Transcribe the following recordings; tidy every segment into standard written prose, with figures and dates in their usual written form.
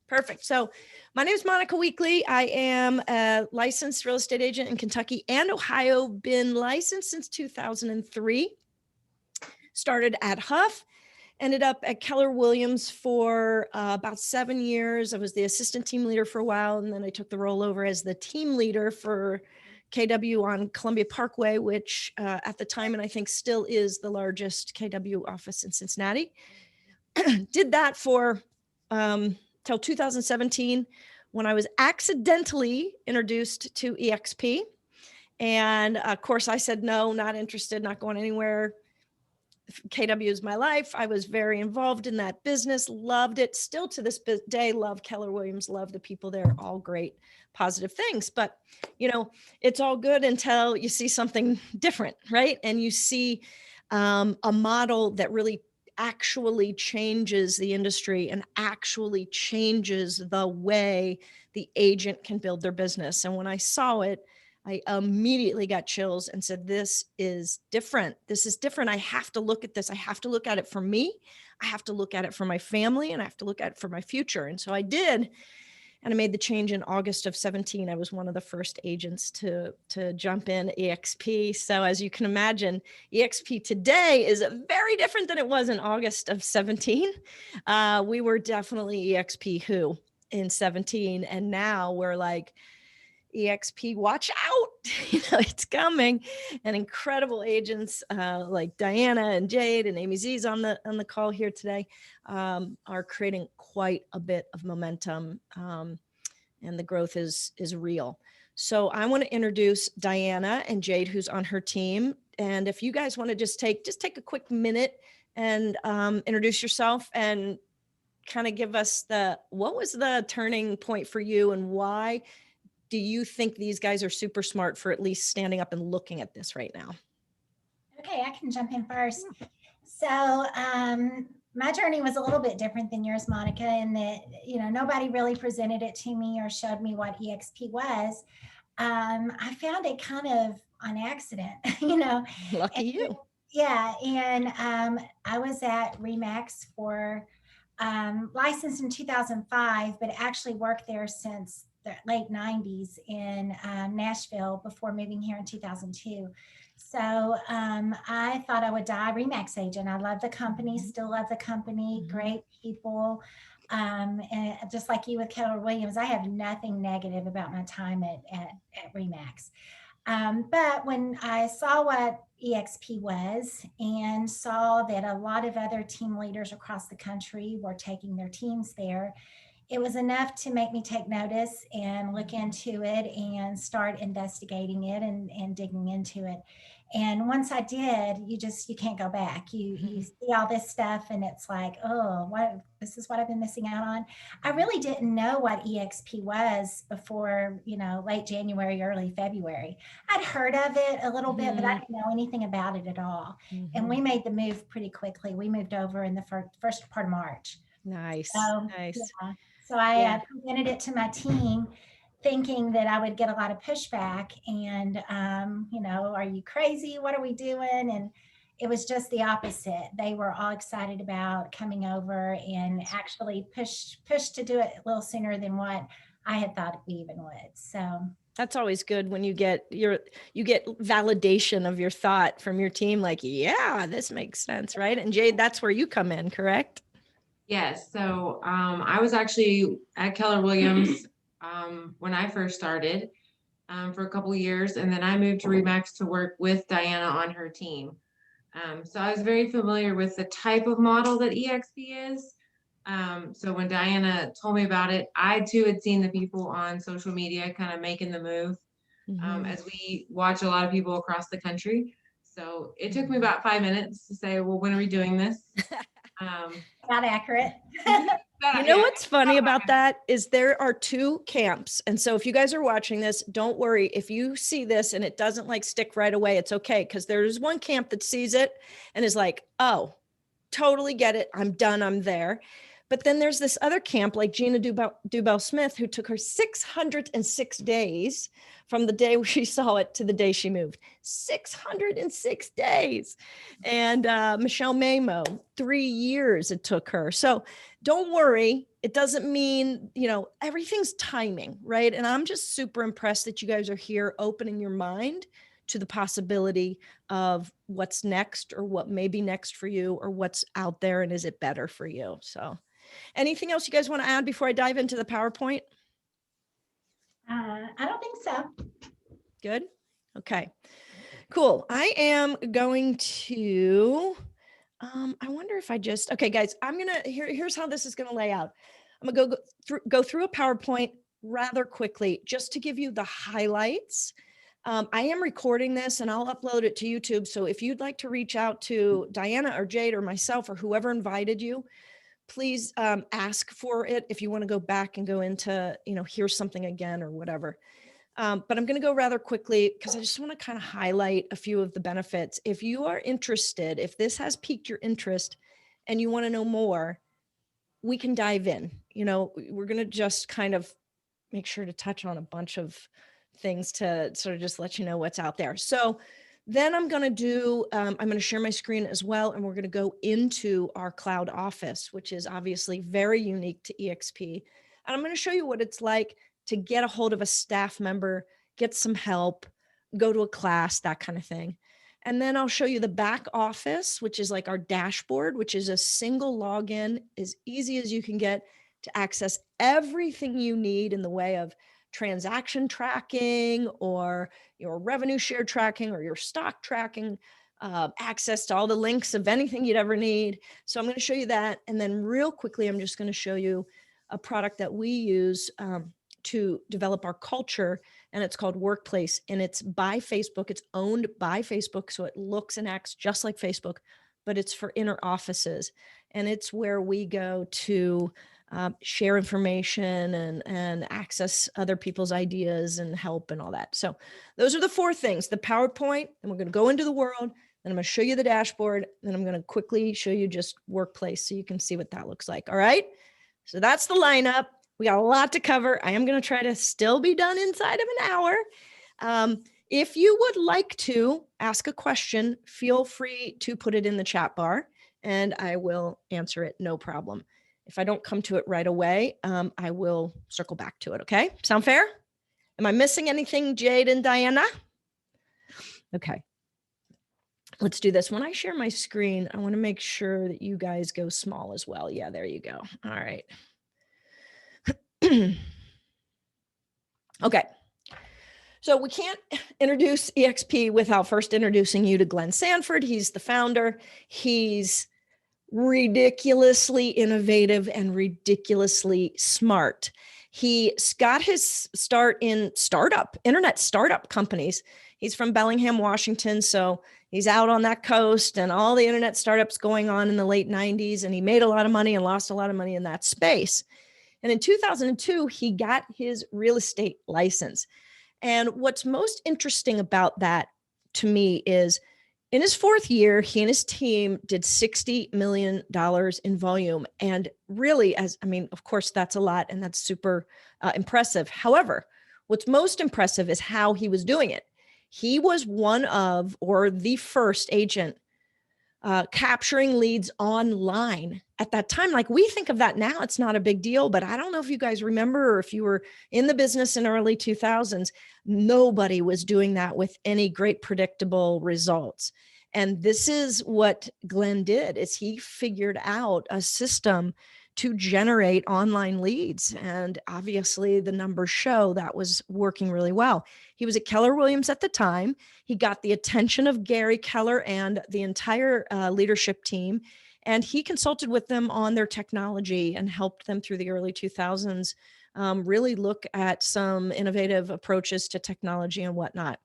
Perfect. So my name is Monica Weekly. I am a licensed real estate agent in Kentucky and Ohio, been licensed since 2003. Started at Huff, ended up at Keller Williams for about 7 years. I was the assistant team leader for a while, and then I took the role over as the team leader for KW on Columbia Parkway, which at the time, and I think still is, the largest KW office in Cincinnati. Did that for till 2017, when I was accidentally introduced to eXp. And of course I said, no, not interested, not going anywhere. KW is my life. I was very involved in that business, loved it. Still to this day, love Keller Williams, love the people there, all great, positive things. But, you know, it's all good until you see something different, right? And you see a model that really actually changes the industry and actually changes the way the agent can build their business. And when I saw it, I immediately got chills and said, this is different. This is different. I have to look at this. I have to look at it for me. I have to look at it for my family, and I have to look at it for my future. And so I did. And I made the change in August of 17. I was one of the first agents to jump in eXp. So as you can imagine, eXp today is very different than it was in August of 17. We were definitely eXp who in 17. And now we're like, eXp, watch out, it's coming. And incredible agents like Diana and Jade and Amy Z's on the call here today are creating quite a bit of momentum, and the growth is real. So I want to introduce Diana and Jade, who's on her team. And if you guys want to just take a quick minute and introduce yourself and kind of give us what was the turning point for you, and why do you think these guys are super smart for at least standing up and looking at this right now? Okay, I can jump in first. So my journey was a little bit different than yours, Monica, in that, nobody really presented it to me or showed me what eXp was. I found it kind of on accident, Lucky you. Yeah, and I was at RE/MAX for licensed in 2005, but actually worked there since the late 90s in Nashville before moving here in 2002. So I thought I would die RE/MAX agent. I love the company, still love the company, great people. And just like you with Keller Williams, I have nothing negative about my time at RE/MAX. But when I saw what eXp was and saw that a lot of other team leaders across the country were taking their teams there, it was enough to make me take notice and look into it and start investigating it and digging into it. And once I did, you can't go back. You see all this stuff and it's like, oh, this is what I've been missing out on. I really didn't know what eXp was before, late January, early February. I'd heard of it a little bit, but I didn't know anything about it at all. And we made the move pretty quickly. We moved over in the first part of March. Nice. Nice. Yeah. So I presented it to my team thinking that I would get a lot of pushback and, are you crazy? What are we doing? And it was just the opposite. They were all excited about coming over and actually push to do it a little sooner than what I had thought we even would. So that's always good when you get validation of your thought from your team. Like, yeah, this makes sense. Right. And Jade, that's where you come in, correct? Yes. So I was actually at Keller Williams when I first started for a couple of years, and then I moved to RE/MAX to work with Diana on her team. So I was very familiar with the type of model that eXp is. So when Diana told me about it, I too had seen the people on social media kind of making the move, as we watch a lot of people across the country. So it took me about 5 minutes to say, well, when are we doing this? Not accurate. You know what's funny about that is there are two camps. And so if you guys are watching this, don't worry. If you see this and it doesn't stick right away, it's okay. Because there's one camp that sees it and is like, oh, totally get it. I'm done. I'm there. But then there's this other camp like Gina Dubell Smith, who took her 606 days from the day she saw it to the day she moved. 606 days. And Michelle Mamo, 3 years it took her. So don't worry. It doesn't mean, everything's timing, right? And I'm just super impressed that you guys are here opening your mind to the possibility of what's next or what may be next for you or what's out there and is it better for you. So anything else you guys want to add before I dive into the PowerPoint? I don't think so. Good. Okay, cool. I am going to, I wonder if okay, guys, here's how this is going to lay out. I'm going to go through a PowerPoint rather quickly just to give you the highlights. I am recording this and I'll upload it to YouTube. So if you'd like to reach out to Diana or Jade or myself or whoever invited you, please ask for it if you want to go back and go into, hear something again or whatever. But I'm going to go rather quickly because I just want to kind of highlight a few of the benefits. If you are interested, if this has piqued your interest and you want to know more, we can dive in. We're going to just kind of make sure to touch on a bunch of things to sort of just let you know what's out there. So then I'm going to share my screen as well. And we're going to go into our cloud office, which is obviously very unique to eXp. And I'm going to show you what it's like to get a hold of a staff member, get some help, go to a class, that kind of thing. And then I'll show you the back office, which is like our dashboard, which is a single login, as easy as you can get to access everything you need in the way of transaction tracking or your revenue share tracking or your stock tracking, access to all the links of anything you'd ever need. So I'm going to show you that. And then real quickly, I'm just going to show you a product that we use to develop our culture, and it's called Workplace, and it's by Facebook. It's owned by Facebook, so it looks and acts just like Facebook, but it's for inner offices, and it's where we go to share information and access other people's ideas and help and all that. So those are the 4 things: the PowerPoint, and we're going to go into the world, then I'm going to show you the dashboard, then I'm going to quickly show you just Workplace so you can see what that looks like. All right, so that's the lineup. We got a lot to cover. I am going to try to still be done inside of an hour. If you would like to ask a question, feel free to put it in the chat bar and I will answer it. No problem. If I don't come to it right away, I will circle back to it. Okay. Sound fair? Am I missing anything, Jade and Diana? Okay. Let's do this. When I share my screen, I want to make sure that you guys go small as well. Yeah, there you go. All right. Okay. So we can't introduce eXp without first introducing you to Glenn Sanford. He's the founder. He's ridiculously innovative and ridiculously smart. He got his start in internet startup companies. He's from Bellingham, Washington. So he's out on that coast and all the internet startups going on in the late 90s. And he made a lot of money and lost a lot of money in that space. And in 2002, he got his real estate license. And what's most interesting about that to me is in his 4th year, he and his team did $60 million in volume. And really, of course, that's a lot and that's super impressive. However, what's most impressive is how he was doing it. He was one of, or the first agent capturing leads online at that time. Like we think of that now, it's not a big deal, but I don't know if you guys remember or if you were in the business in early 2000s, nobody was doing that with any great predictable results. And this is what Glenn did, is he figured out a system to generate online leads. And obviously the numbers show that was working really well. He was at Keller Williams at the time. He got the attention of Gary Keller and the entire leadership team. And he consulted with them on their technology and helped them through the early 2000s really look at some innovative approaches to technology and whatnot.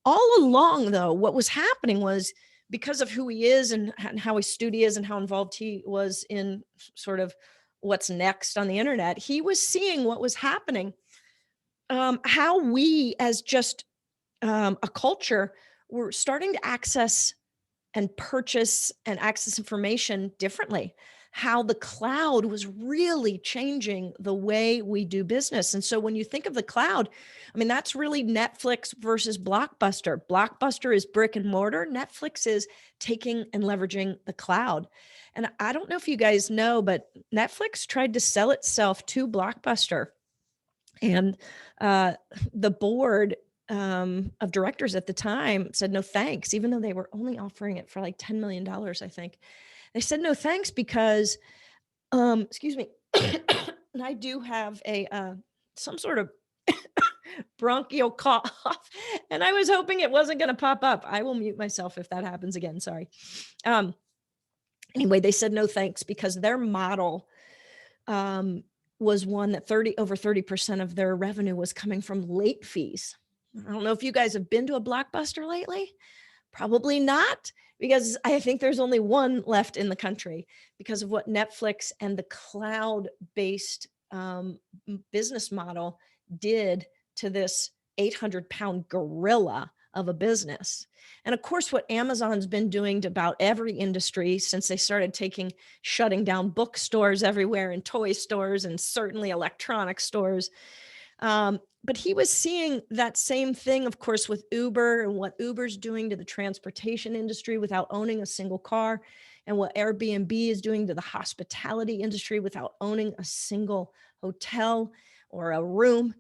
All along, though, what was happening was, because of who he is and how astute he is and how involved he was in sort of what's next on the internet, he was seeing what was happening, how we as just a culture were starting to access and purchase and access information differently. how the cloud was really changing the way we do business. And so when you think of the cloud, I mean, that's really Netflix versus Blockbuster. Blockbuster is brick and mortar. Netflix is taking and leveraging the cloud. And I don't know if you guys know, but Netflix tried to sell itself to Blockbuster. And the board of directors at the time said no thanks, even though they were only offering it for like $10 million, I think. They said no thanks because, excuse me, and I do have a some sort of bronchial cough, and I was hoping it wasn't going to pop up. I will mute myself if that happens again. Sorry. Anyway, they said no thanks because their model was one that over 30% of their revenue was coming from late fees. I don't know if you guys have been to a Blockbuster lately. Probably not, because I think there's only one left in the country because of what Netflix and the cloud-based business model did to this 800-pound gorilla of a business. And of course, what Amazon's been doing to about every industry since they started shutting down bookstores everywhere and toy stores and certainly electronic stores. But he was seeing that same thing, of course, with Uber and what Uber's doing to the transportation industry without owning a single car, and what Airbnb is doing to the hospitality industry without owning a single hotel or a room.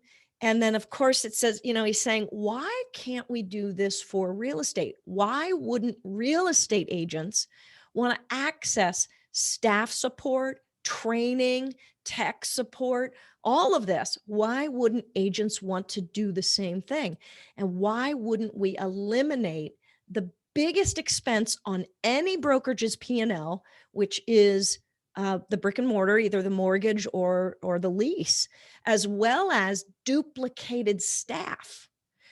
And then, of course, it says, he's saying, why can't we do this for real estate? Why wouldn't real estate agents want to access staff support, training, tech support, all of this? Why wouldn't agents want to do the same thing? And why wouldn't we eliminate the biggest expense on any brokerage's P&L, which is the brick and mortar, either the mortgage or the lease, as well as duplicated staff?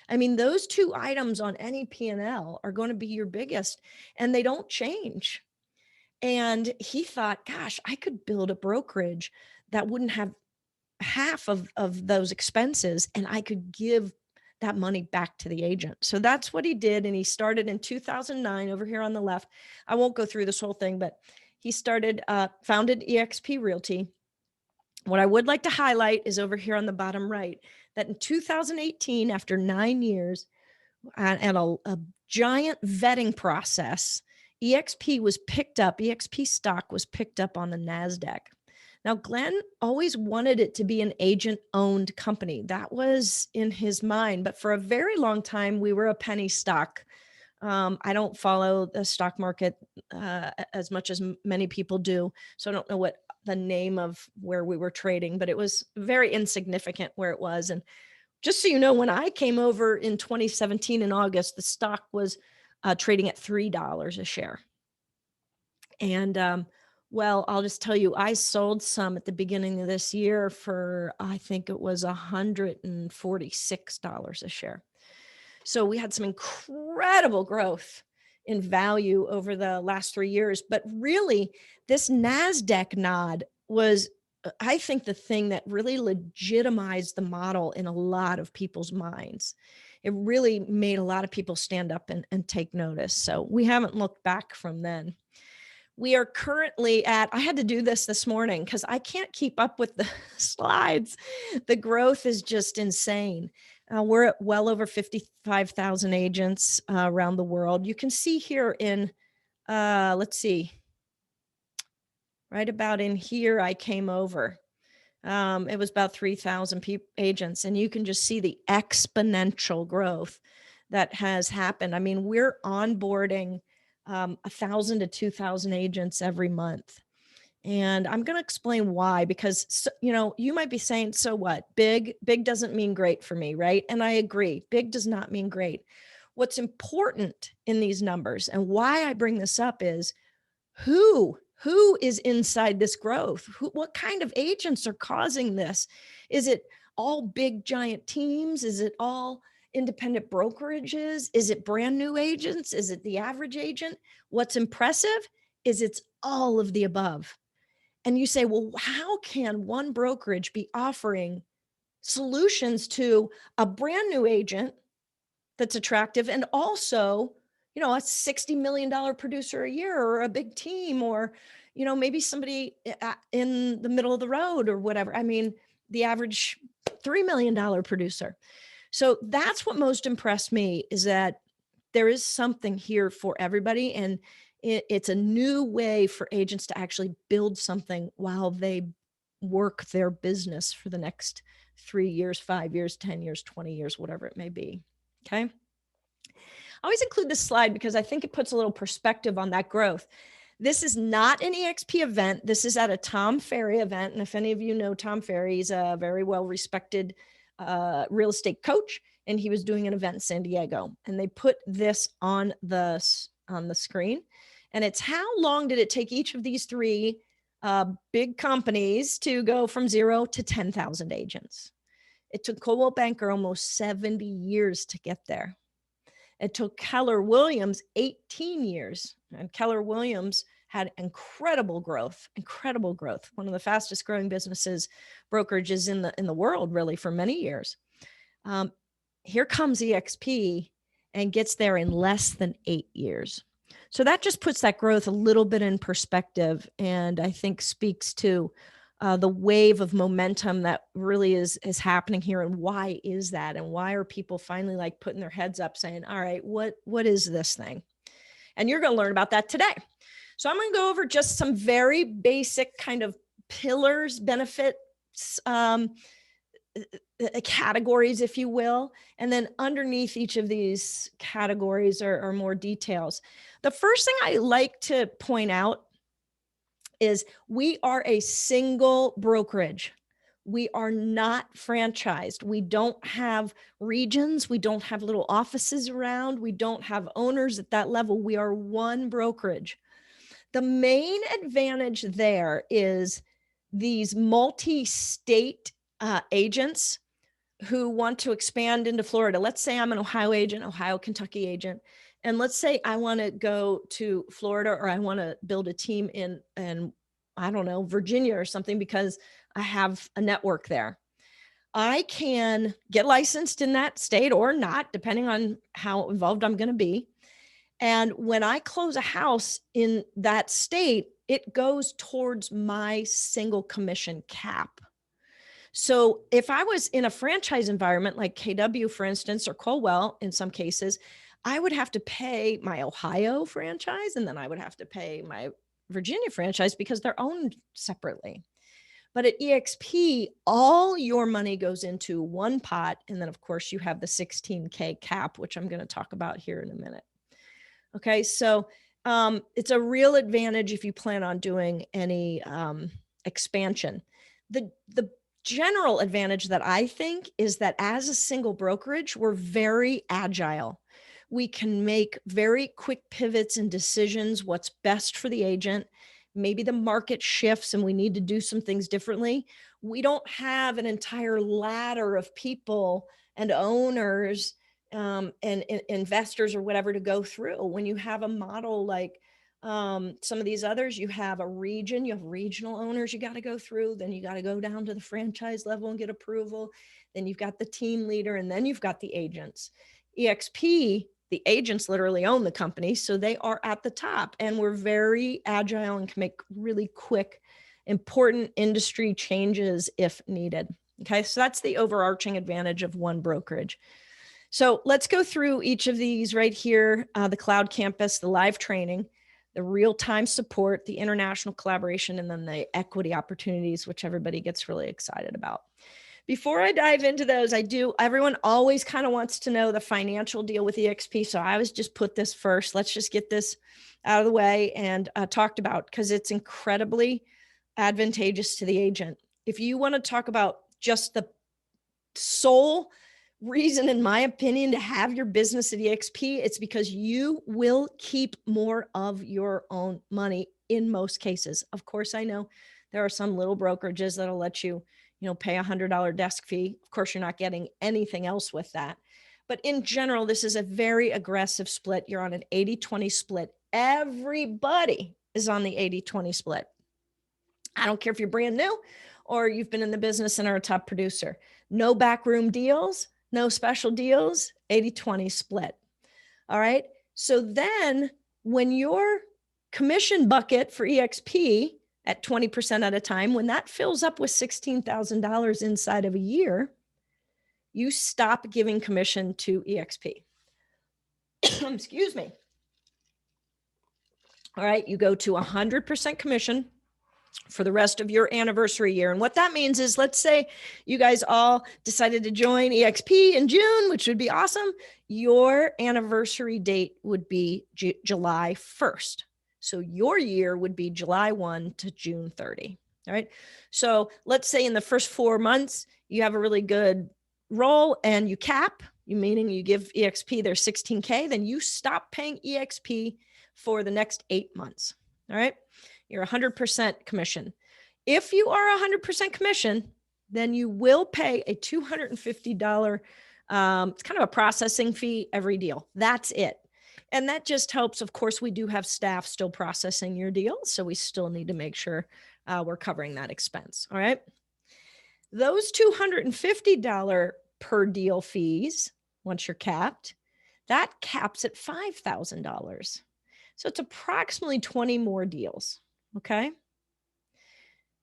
I mean, those two items on any P&L are going to be your biggest, and they don't change. And he thought, gosh, I could build a brokerage that wouldn't have half of those expenses, and I could give that money back to the agent. So that's what he did. And he started in 2009 over here on the left. I won't go through this whole thing, but he founded eXp Realty. What I would like to highlight is over here on the bottom right, that in 2018, after 9 years and a giant vetting process, eXp stock was picked up on the NASDAQ. Now, Glenn always wanted it to be an agent-owned company. That was in his mind. But for a very long time, we were a penny stock. I don't follow the stock market as much as many people do, so I don't know what the name of where we were trading, but it was very insignificant where it was. And just so you know, when I came over in 2017 in August, the stock was trading at $3 a share. And well, I'll just tell you, I sold some at the beginning of this year for, I think it was $146 a share. So we had some incredible growth in value over the last 3 years. But really, this NASDAQ nod was, I think, the thing that really legitimized the model in a lot of people's minds. It really made a lot of people stand up and take notice. So we haven't looked back from then. We are currently I had to do this morning because I can't keep up with the slides. The growth is just insane. We're at well over 55,000 agents around the world. You can see here in, let's see, right about in here, I came over. It was about 3,000 agents, and you can just see the exponential growth that has happened. I mean, we're onboarding 1,000 to 2,000 agents every month. And I'm going to explain why, because, you might be saying, so what? Big doesn't mean great for me, right? And I agree. Big does not mean great. What's important in these numbers and why I bring this up is who is inside this growth? What kind of agents are causing this? Is it all big, giant teams? Is it all independent brokerages? Is it brand new agents? Is it the average agent? What's impressive is it's all of the above. And you say, well, how can one brokerage be offering solutions to a brand new agent that's attractive and also, a $60 million producer a year or a big team or, maybe somebody in the middle of the road or whatever. I mean, the average $3 million producer. So that's what most impressed me, is that there is something here for everybody. And it's a new way for agents to actually build something while they work their business for the next 3 years, 5 years, 10 years, 20 years, whatever it may be. Okay. I always include this slide because I think it puts a little perspective on that growth. This is not an eXp event. This is at a Tom Ferry event. And if any of you know Tom Ferry, he's a very well-respected real estate coach, and he was doing an event in San Diego, and they put this on the screen. And it's, how long did it take each of these three big companies to go from 0 to 10,000 agents? It took Coldwell Banker almost 70 years to get there. It took Keller Williams 18 years, and Keller Williams had incredible growth, one of the fastest growing brokerages in the world, really, for many years. Here comes eXp and gets there in less than 8 years. So that just puts that growth a little bit in perspective, and I think speaks to the wave of momentum that really is happening here. And why is that? And why are people finally like putting their heads up saying, all right, what is this thing? And you're going to learn about that today. So I'm going to go over just some very basic kind of pillars, benefits, categories, if you will. And then underneath each of these categories are more details. The first thing I like to point out is we are a single brokerage. We are not franchised. We don't have regions. We don't have little offices around. We don't have owners at that level. We are one brokerage. The main advantage there is these multi-state agents who want to expand into Florida. Let's say I'm an Ohio agent, Ohio, Kentucky agent. And let's say I want to go to Florida, or I want to build a team in, I don't know, Virginia or something, because I have a network there. I can get licensed in that state or not, depending on how involved I'm going to be. And when I close a house in that state, it goes towards my single commission cap. So if I was in a franchise environment like KW, for instance, or Coldwell, in some cases, I would have to pay my Ohio franchise, and then I would have to pay my Virginia franchise because they're owned separately. But at eXp, all your money goes into one pot. And then, of course, you have the 16K cap, which I'm going to talk about here in a minute. Okay, so it's a real advantage if you plan on doing any expansion. The general advantage that I think is that as a single brokerage, we're very agile. We can make very quick pivots and decisions, what's best for the agent. Maybe the market shifts and we need to do some things differently. We don't have an entire ladder of people and owners and investors or whatever to go through. When you have a model like some of these others, you have a region, you have regional owners you got to go through, then you got to go down to the franchise level and get approval. Then you've got the team leader, and then you've got the agents. eXp, the agents literally own the company, so they are at the top, and we're very agile and can make really quick, important industry changes if needed. Okay, so that's the overarching advantage of one brokerage. So let's go through each of these right here, the cloud campus, the live training, the real-time support, the international collaboration, and then the equity opportunities, which everybody gets really excited about. Before I dive into those, everyone always kind of wants to know the financial deal with eXp. So I was just put this first. Let's just get this out of the way and talked about, because it's incredibly advantageous to the agent. If you want to talk about just the sole reason, in my opinion, to have your business at eXp, it's because you will keep more of your own money in most cases. Of course, I know there are some little brokerages that'll let you pay $100 desk fee. Of course, you're not getting anything else with that. But in general, this is a very aggressive split. You're on an 80-20 split. Everybody is on the 80-20 split. I don't care if you're brand new or you've been in the business and are a top producer. No backroom deals, no special deals, 80-20 split. All right. So then when your commission bucket for eXp at 20% at a time. When that fills up with $16,000 inside of a year, you stop giving commission to EXP. Excuse me. All right, you go to 100% commission for the rest of your anniversary year. And what that means is, let's say you guys all decided to join EXP in June, which would be awesome. Your anniversary date would be July 1st. So your year would be July 1 to June 30. All right. So let's say in the first 4 months, you have a really good roll and you cap, meaning you give EXP their 16K, then you stop paying EXP for the next 8 months. All right. You're 100% commission. If you are 100% commission, then you will pay a $250, it's kind of a processing fee every deal. That's it. And that just helps. Of course, we do have staff still processing your deals, so we still need to make sure we're covering that expense. All right. Those $250 per deal fees, once you're capped, that caps at $5,000. So it's approximately 20 more deals. Okay.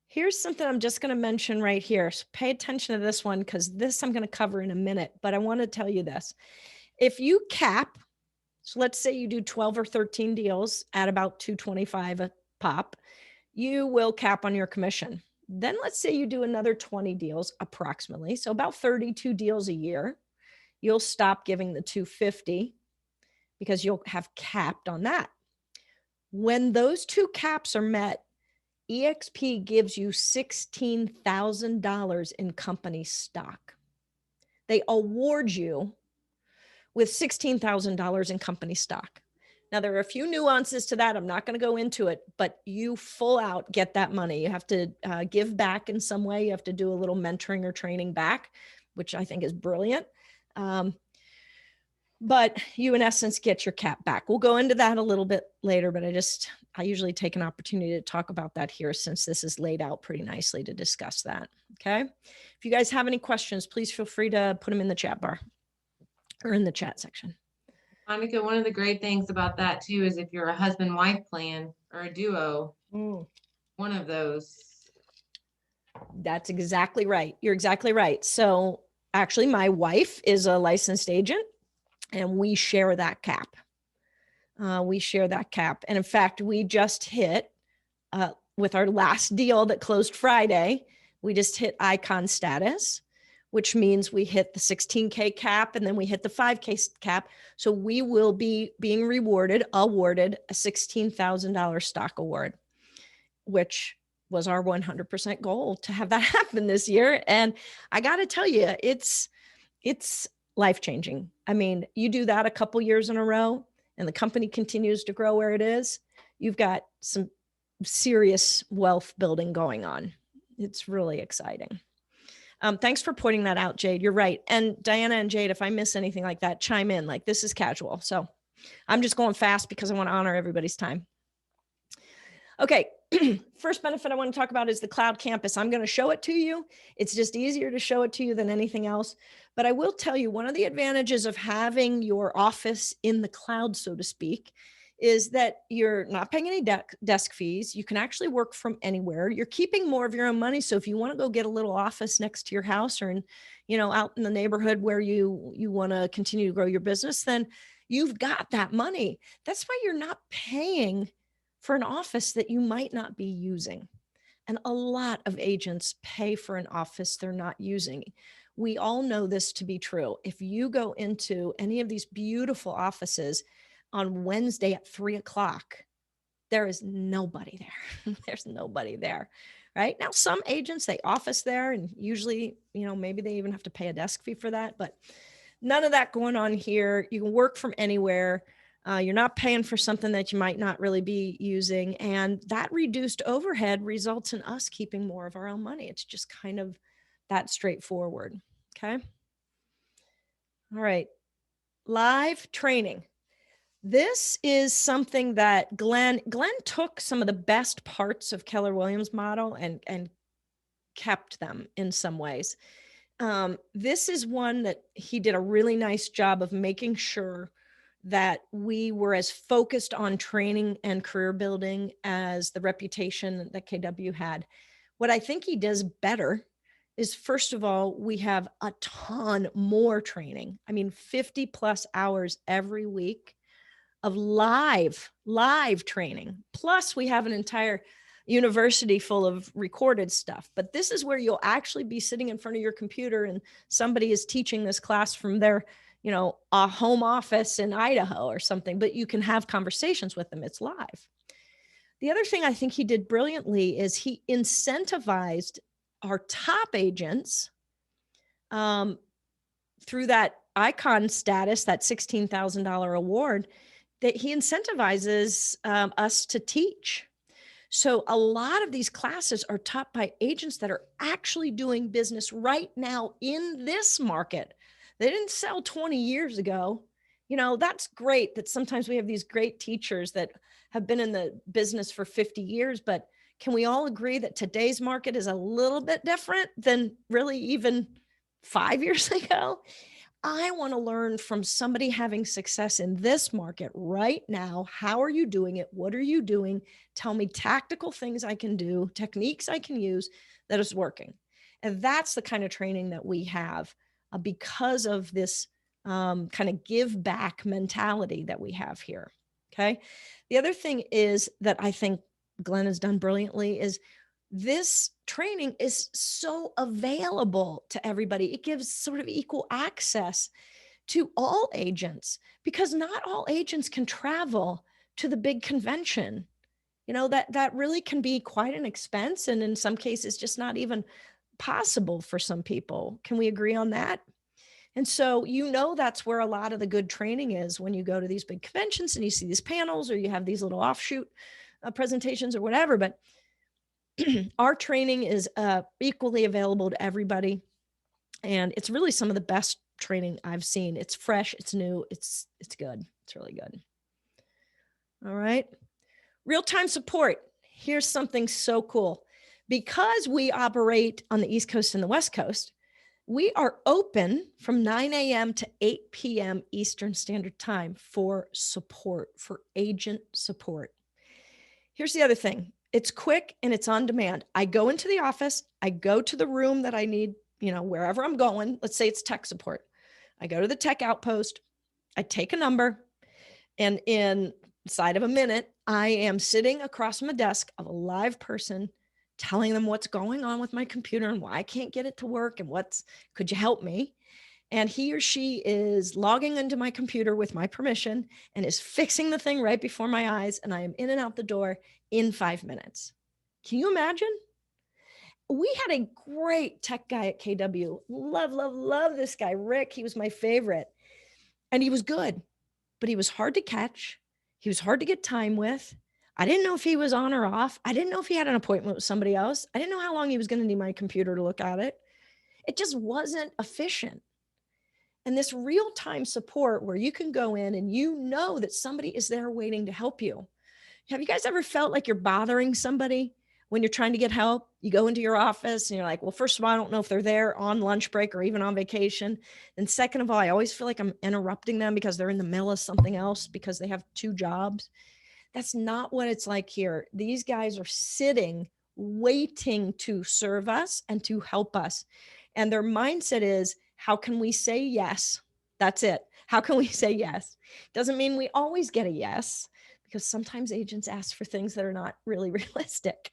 Here's something I'm just going to mention right here. So pay attention to this one, because this I'm going to cover in a minute, but I want to tell you this. If you cap, so let's say you do 12 or 13 deals at about $225 a pop, you will cap on your commission. Then let's say you do another 20 deals approximately, so about 32 deals a year. You'll stop giving the $250 because you'll have capped on that. When those two caps are met, EXP gives you $16,000 in company stock. They award you with $16,000 in company stock. Now, there are a few nuances to that. I'm not going to go into it, but you full out get that money. You have to give back in some way. You have to do a little mentoring or training back, which I think is brilliant. But you, in essence, get your cap back. We'll go into that a little bit later, but I usually take an opportunity to talk about that here, since this is laid out pretty nicely to discuss that. Okay. If you guys have any questions, please feel free to put them in the chat bar or in the chat section. Monica, one of the great things about that too is if you're a husband-wife plan or a duo, one of those. That's exactly right. You're exactly right. So actually, my wife is a licensed agent, and we share that cap. We share that cap. And in fact, we just hit, with our last deal that closed Friday, we just hit icon status, which means we hit the 16K cap, and then we hit the 5K cap. So we will be being awarded a $16,000 stock award, which was our 100% goal to have that happen this year. And I got to tell you, it's life-changing. I mean, you do that a couple years in a row and the company continues to grow where it is, you've got some serious wealth building going on. It's really exciting. Thanks for pointing that out, Jade. You're right. And Diana and Jade, if I miss anything like that, chime in. Like, this is casual. So I'm just going fast because I want to honor everybody's time. Okay. First benefit I want to talk about is the cloud campus. I'm going to show it to you. It's just easier to show it to you than anything else. But I will tell you, one of the advantages of having your office in the cloud, so to speak, is that you're not paying any desk fees. You can actually work from anywhere. You're keeping more of your own money. So if you want to go get a little office next to your house, or out in the neighborhood where you want to continue to grow your business, then you've got that money. That's why you're not paying for an office that you might not be using. And a lot of agents pay for an office they're not using. We all know this to be true. If you go into any of these beautiful offices on Wednesday at 3:00, there is nobody there. There's nobody there, right? Now, some agents, they office there, and usually, maybe they even have to pay a desk fee for that, but none of that going on here. You can work from anywhere. You're not paying for something that you might not really be using. And that reduced overhead results in us keeping more of our own money. It's just kind of that straightforward. Okay. All right. Live training. This is something that Glenn took some of the best parts of Keller Williams' model and kept them in some ways. This is one that he did a really nice job of making sure that we were as focused on training and career building as the reputation that KW had. What I think he does better is, first of all, we have a ton more training. I mean, 50 plus hours every week of live training. Plus we have an entire university full of recorded stuff. But this is where you'll actually be sitting in front of your computer and somebody is teaching this class from their, a home office in Idaho or something, but you can have conversations with them. It's live. The other thing I think he did brilliantly is he incentivized our top agents through that icon status, that $16,000 award, that he incentivizes us to teach. So a lot of these classes are taught by agents that are actually doing business right now in this market. They didn't sell 20 years ago. That's great that sometimes we have these great teachers that have been in the business for 50 years, but can we all agree that today's market is a little bit different than really even 5 years ago? I want to learn from somebody having success in this market right now. How are you doing it? What are you doing? Tell me tactical things I can do, techniques I can use that is working. And that's the kind of training that we have because of this kind of give back mentality that we have here. Okay. The other thing is that I think Glenn has done brilliantly is this training is so available to everybody. It gives sort of equal access to all agents because not all agents can travel to the big convention. That really can be quite an expense. And in some cases, just not even possible for some people. Can we agree on that? And so, that's where a lot of the good training is when you go to these big conventions and you see these panels or you have these little offshoot presentations or whatever. But our training is equally available to everybody. And it's really some of the best training I've seen. It's fresh, it's new, it's good. It's really good. All right. Real-time support. Here's something so cool. Because we operate on the East Coast and the West Coast, we are open from 9 a.m. to 8 p.m. Eastern Standard Time for support, for agent support. Here's the other thing. It's quick and it's on demand. I go into the office, I go to the room that I need, wherever I'm going. Let's say it's tech support. I go to the tech outpost, I take a number, and inside of a minute, I am sitting across from a desk of a live person telling them what's going on with my computer and why I can't get it to work and could you help me? And he or she is logging into my computer with my permission and is fixing the thing right before my eyes. And I am in and out the door in 5 minutes. Can you imagine? We had a great tech guy at KW. Love this guy, Rick. He was my favorite. And he was good, but he was hard to catch. He was hard to get time with. I didn't know if he was on or off. I didn't know if he had an appointment with somebody else. I didn't know how long he was going to need my computer to look at it. It just wasn't efficient. And this real-time support where you can go in and that somebody is there waiting to help you. Have you guys ever felt like you're bothering somebody when you're trying to get help? You go into your office and you're like, well, first of all, I don't know if they're there on lunch break or even on vacation. And second of all, I always feel like I'm interrupting them because they're in the middle of something else because they have 2 jobs. That's not what it's like here. These guys are sitting, waiting to serve us and to help us. And their mindset is, how can we say yes? That's it. How can we say yes? Doesn't mean we always get a yes, because sometimes agents ask for things that are not really realistic.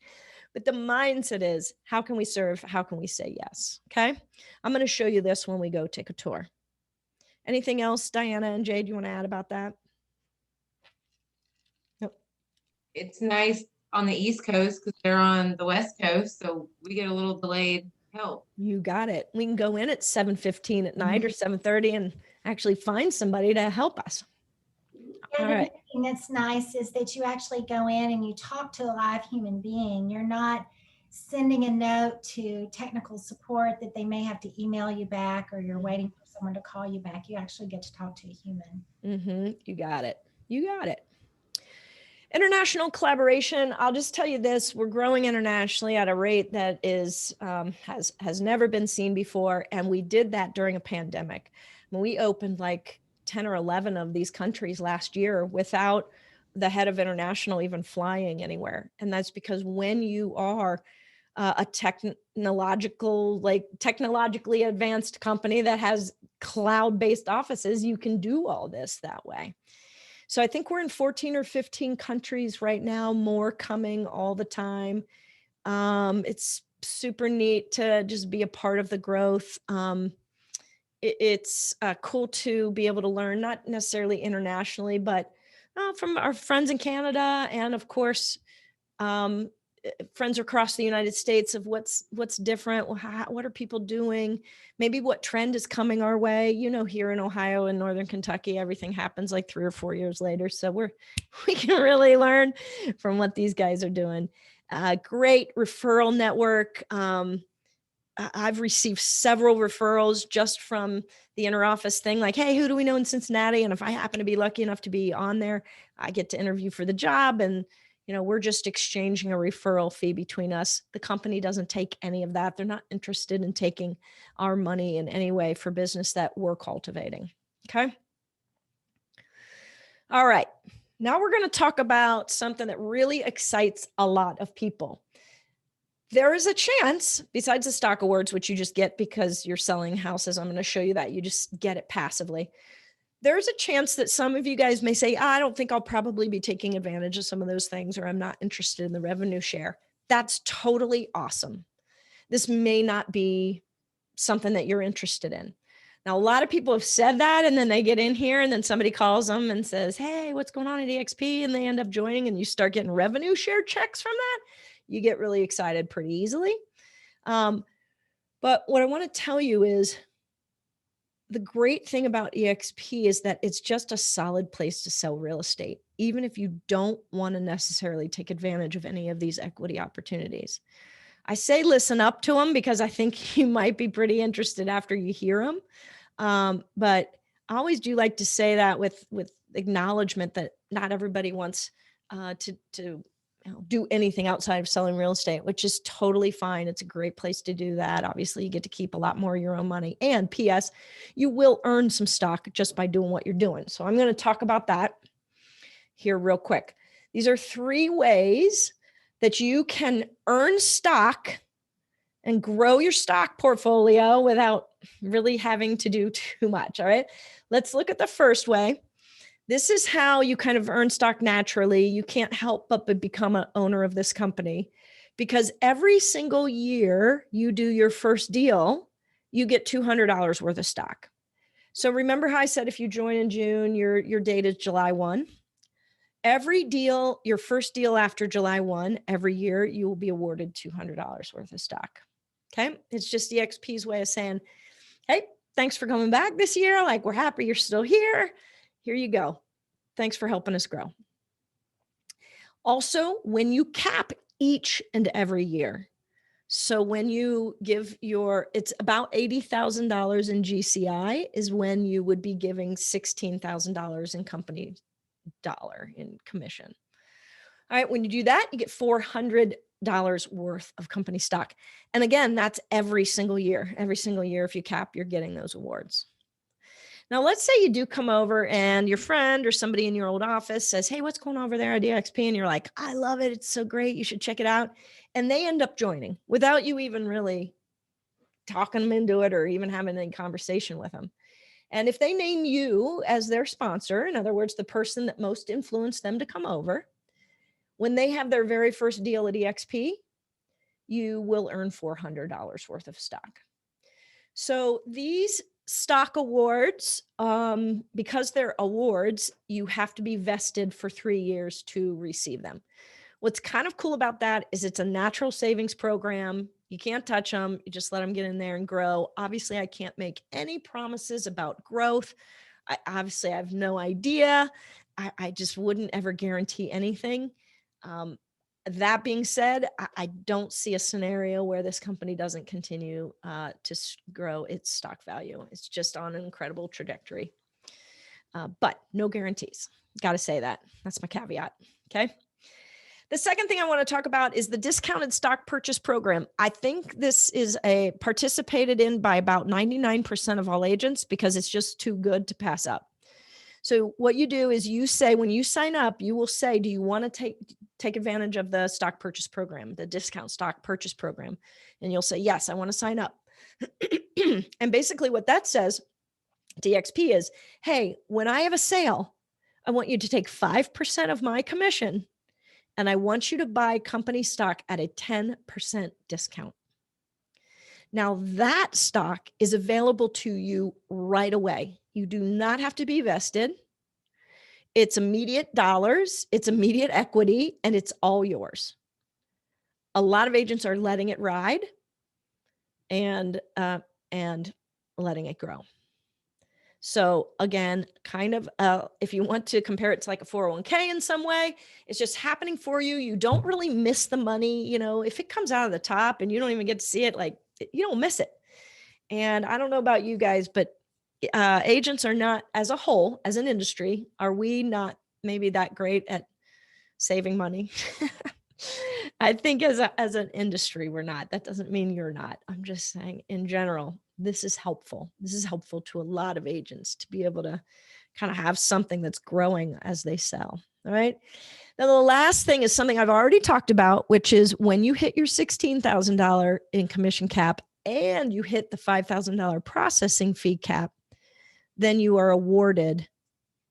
But the mindset is, how can we serve? How can we say yes? Okay. I'm going to show you this when we go take a tour. Anything else, Diana and Jade, you want to add about that? It's nice on the East Coast because they're on the West Coast, so we get a little delayed help. You got it. We can go in at 7:15 at night or 7:30 and actually find somebody to help us. Yeah, the thing that's nice is that you actually go in and you talk to a live human being. You're not sending a note to technical support that they may have to email you back, or you're waiting for someone to call you back. You actually get to talk to a human. You got it. You got it. International collaboration. I'll just tell you this: we're growing internationally at a rate that is has never been seen before, and we did that during a pandemic. When we opened like 10 or 11 of these countries last year without the head of international even flying anywhere. And that's because when you are a technologically advanced company that has cloud-based offices, you can do all this that way. So I think we're in 14 or 15 countries right now, more coming all the time. It's super neat to just be a part of the growth. It's cool to be able to learn, not necessarily internationally, but from our friends in Canada, and of course, friends across the United States, of what's different, what are people doing, maybe what trend is coming our way. You know, here in Ohio and Northern Kentucky, everything happens like 3 or 4 years later. So we can really learn from what these guys are doing. Great referral network. I've received several referrals just from the interoffice thing, like, hey, who do we know in Cincinnati? And if I happen to be lucky enough to be on there, I get to interview for the job. And, you know, we're just exchanging a referral fee between us. The company doesn't take any of that. They're not interested in taking our money in any way for business that we're cultivating. Okay. All right. Now we're going to talk about something that really excites a lot of people. There is a chance, besides the stock awards, which you just get because you're selling houses, I'm going to show you that. You just get it passively. There's a chance that some of you guys may say, I don't think I'll probably be taking advantage of some of those things, or I'm not interested in the revenue share. That's totally awesome. This may not be something that you're interested in. Now, a lot of people have said that, and then they get in here and then somebody calls them and says, hey, what's going on at eXp? And they end up joining, and you start getting revenue share checks from that. You get really excited pretty easily. But what I want to tell you is the great thing about eXp is that it's just a solid place to sell real estate, even if you don't want to necessarily take advantage of any of these equity opportunities. I say listen up to them because I think you might be pretty interested after you hear them. But I always do like to say that with acknowledgement that not everybody wants to do anything outside of selling real estate, which is totally fine. It's a great place to do that. Obviously, you get to keep a lot more of your own money. And P.S., you will earn some stock just by doing what you're doing. So I'm going to talk about that here real quick. These are 3 ways that you can earn stock and grow your stock portfolio without really having to do too much. All right, let's look at the first way. This is how you kind of earn stock naturally. You can't help but become an owner of this company, because every single year you do your first deal, you get $200 worth of stock. So remember how I said if you join in June, your date is July 1. Every deal, your first deal after July 1, every year you will be awarded $200 worth of stock. Okay, it's just the eXp's way of saying, hey, thanks for coming back this year. Like, we're happy you're still here. Here you go. Thanks for helping us grow. Also, when you cap each and every year. So when you give it's about $80,000 in GCI is when you would be giving $16,000 in company dollar in commission. All right, when you do that, you get $400 worth of company stock. And again, that's every single year. Every single year, if you cap, you're getting those awards. Now, let's say you do come over and your friend or somebody in your old office says, hey, what's going on over there at eXp? And you're like, I love it. It's so great. You should check it out. And they end up joining without you even really talking them into it or even having any conversation with them. And if they name you as their sponsor, in other words, the person that most influenced them to come over, when they have their very first deal at eXp, you will earn $400 worth of stock. So these stock awards, because they're awards, you have to be vested for 3 years to receive them. What's kind of cool about that is it's a natural savings program. You can't touch them. You just let them get in there and grow. Obviously, I can't make any promises about growth. I have no idea. I just wouldn't ever guarantee anything. That being said, I don't see a scenario where this company doesn't continue to grow its stock value. It's just on an incredible trajectory, but no guarantees. Got to say that. That's my caveat. Okay. The second thing I want to talk about is the discounted stock purchase program. I think this is participated in by about 99% of all agents because it's just too good to pass up. So what you do is you say, when you sign up, you will say, do you want to take advantage of the stock purchase program, the discount stock purchase program? And you'll say, yes, I want to sign up. And basically what that says, DXP, is, hey, when I have a sale, I want you to take 5% of my commission, and I want you to buy company stock at a 10% discount. Now that stock is available to you right away. You do not have to be vested. It's immediate dollars, it's immediate equity, and it's all yours. A lot of agents are letting it ride and letting it grow. So again, kind of, if you want to compare it to like a 401k in some way, it's just happening for you. You don't really miss the money. You know, if it comes out of the top and you don't even get to see it, like, you don't miss it. And I don't know about you guys, but agents are not, as a whole, as an industry, are we not maybe that great at saving money? I think as an industry, we're not. That doesn't mean you're not. I'm just saying in general, this is helpful. This is helpful to a lot of agents to be able to kind of have something that's growing as they sell. All right. Now, the last thing is something I've already talked about, which is when you hit your $16,000 in commission cap and you hit the $5,000 processing fee cap, then you are awarded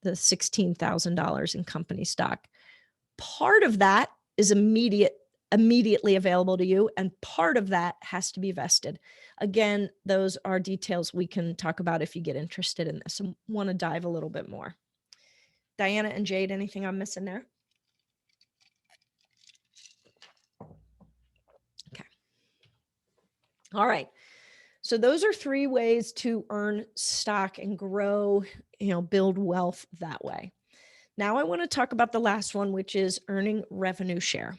the $16,000 in company stock. Part of that is immediately available to you, and part of that has to be vested. Again, those are details we can talk about if you get interested in this and want to dive a little bit more. Diana and Jade, anything I'm missing there? Okay. All right. So those are 3 ways to earn stock and grow, build wealth that way. Now I want to talk about the last one, which is earning revenue share.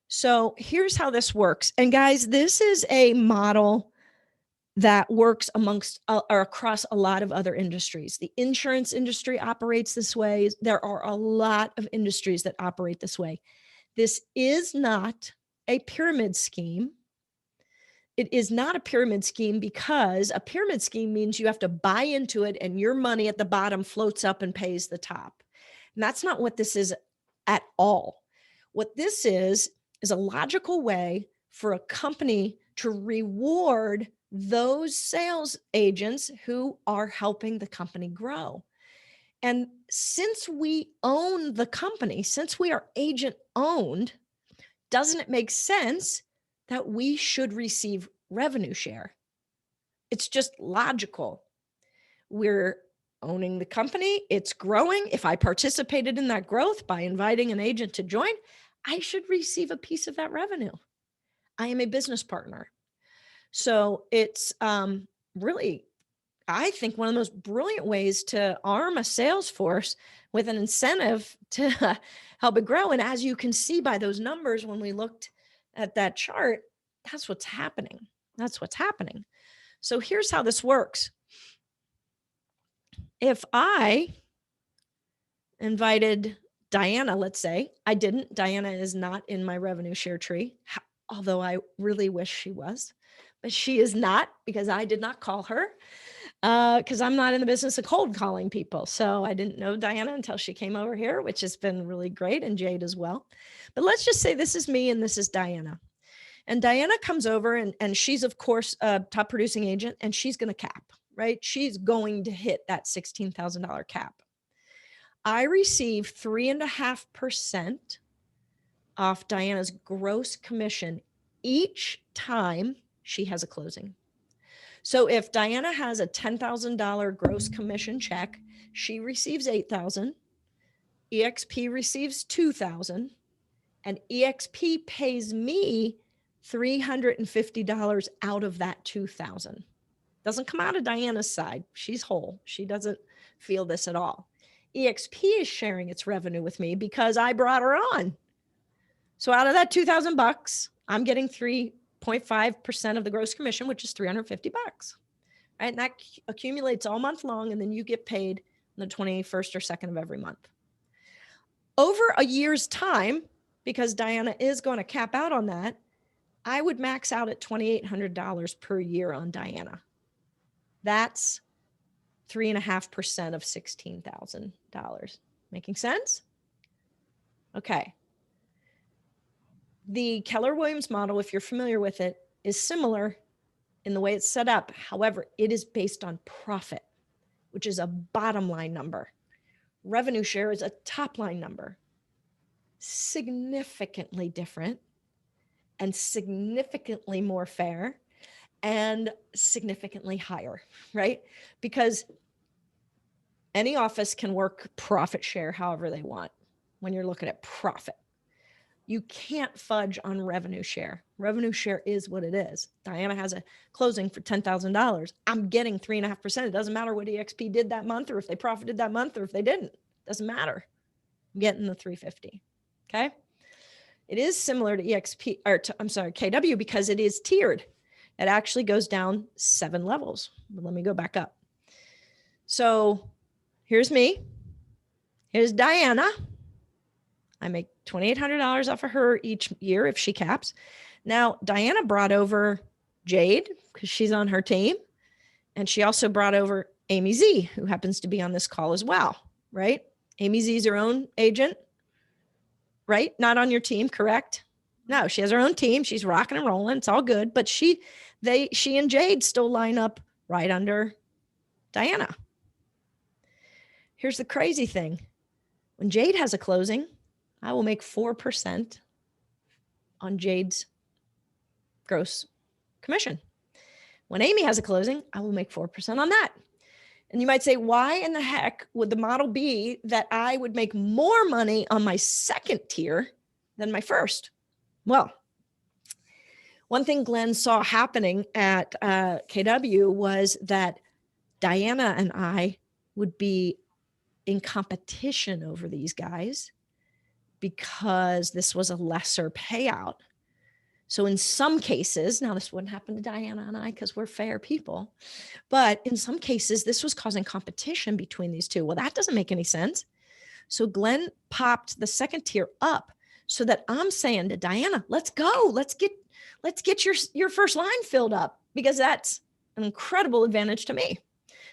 So here's how this works. And guys, this is a model that works amongst or across a lot of other industries. The insurance industry operates this way. There are a lot of industries that operate this way. This is not a pyramid scheme. It is not a pyramid scheme, because a pyramid scheme means you have to buy into it and your money at the bottom floats up and pays the top. And that's not what this is at all. What this is a logical way for a company to reward those sales agents who are helping the company grow. And since we own the company, since we are agent owned, doesn't it make sense that we should receive revenue share? It's just logical. We're owning the company, it's growing. If I participated in that growth by inviting an agent to join, I should receive a piece of that revenue. I am a business partner. So it's really, I think, one of the most brilliant ways to arm a sales force with an incentive to help it grow. And as you can see by those numbers, when we looked at that chart, that's what's happening. That's what's happening. So here's how this works. If I invited Diana, let's say, I didn't. Diana is not in my revenue share tree, although I really wish she was, but she is not, because I did not call her, because I'm not in the business of cold calling people. So I didn't know Diana until she came over here, which has been really great, and Jade as well. But let's just say this is me and this is Diana. And Diana comes over and she's, of course, a top producing agent, and she's going to cap, right? She's going to hit that $16,000 cap. I receive 3.5% off Diana's gross commission each time she has a closing. So if Diana has a $10,000 gross commission check, she receives $8,000, eXp receives $2,000, and eXp pays me $350 out of that $2,000. Doesn't come out of Diana's side. She's whole. She doesn't feel this at all. eXp is sharing its revenue with me because I brought her on. So out of that $2,000, I'm getting 3.5% of the gross commission, which is $350. Right? And that accumulates all month long, and then you get paid on the 21st or 2nd of every month. Over a year's time, because Diana is going to cap out on that, I would max out at $2,800 per year on Diana. That's 3.5% of $16,000. Making sense? Okay. The Keller-Williams model, if you're familiar with it, is similar in the way it's set up. However, it is based on profit, which is a bottom line number. Revenue share is a top line number. Significantly different and significantly more fair and significantly higher, right? Because any office can work profit share however they want when you're looking at profit. You can't fudge on revenue share. Revenue share is what it is. Diana has a closing for $10,000. I'm getting 3.5%. It doesn't matter what EXP did that month or if they profited that month or if they didn't. Doesn't matter. I'm getting the 350. Okay. It is similar to EXP, or KW, because it is tiered. It actually goes down 7 levels. But let me go back up. So here's me. Here's Diana. I make $2,800 off of her each year if she caps. Now, Diana brought over Jade because she's on her team. And she also brought over Amy Z, who happens to be on this call as well, right? Amy Z is her own agent, right? Not on your team, correct? No, she has her own team. She's rocking and rolling. It's all good. But she and Jade still line up right under Diana. Here's the crazy thing. When Jade has a closing, I will make 4% on Jade's gross commission. When Amy has a closing, I will make 4% on that. And you might say, why in the heck would the model be that I would make more money on my second tier than my first? Well, one thing Glenn saw happening at KW was that Diana and I would be in competition over these guys because this was a lesser payout. So in some cases, now this wouldn't happen to Diana and I because we're fair people, but in some cases, this was causing competition between these two. Well, that doesn't make any sense. So Glenn popped the second tier up so that I'm saying to Diana, let's go, let's get your first line filled up because that's an incredible advantage to me.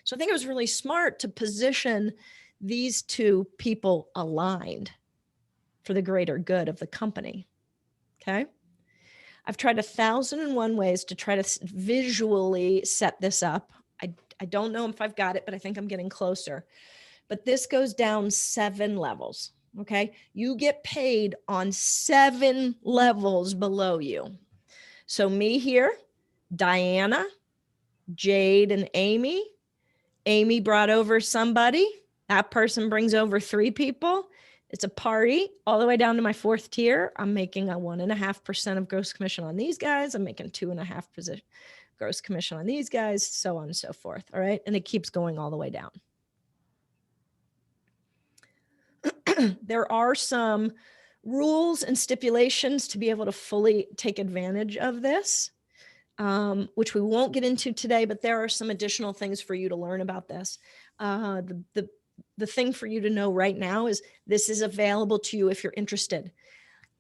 So I think it was really smart to position these two people aligned for the greater good of the company. Okay. I've tried 1,001 ways to try to visually set this up. I don't know if I've got it, but I think I'm getting closer. But this goes down 7 levels. Okay. You get paid on 7 levels below you. So me here, Diana, Jade, and Amy. Amy brought over somebody. That person brings over 3 people. It's a party all the way down to my 4th tier. I'm making a 1.5% of gross commission on these guys. I'm making 2.5% gross commission on these guys, so on and so forth. All right. And it keeps going all the way down. There are some rules and stipulations to be able to fully take advantage of this, which we won't get into today, but there are some additional things for you to learn about this. The thing for you to know right now is this is available to you if you're interested.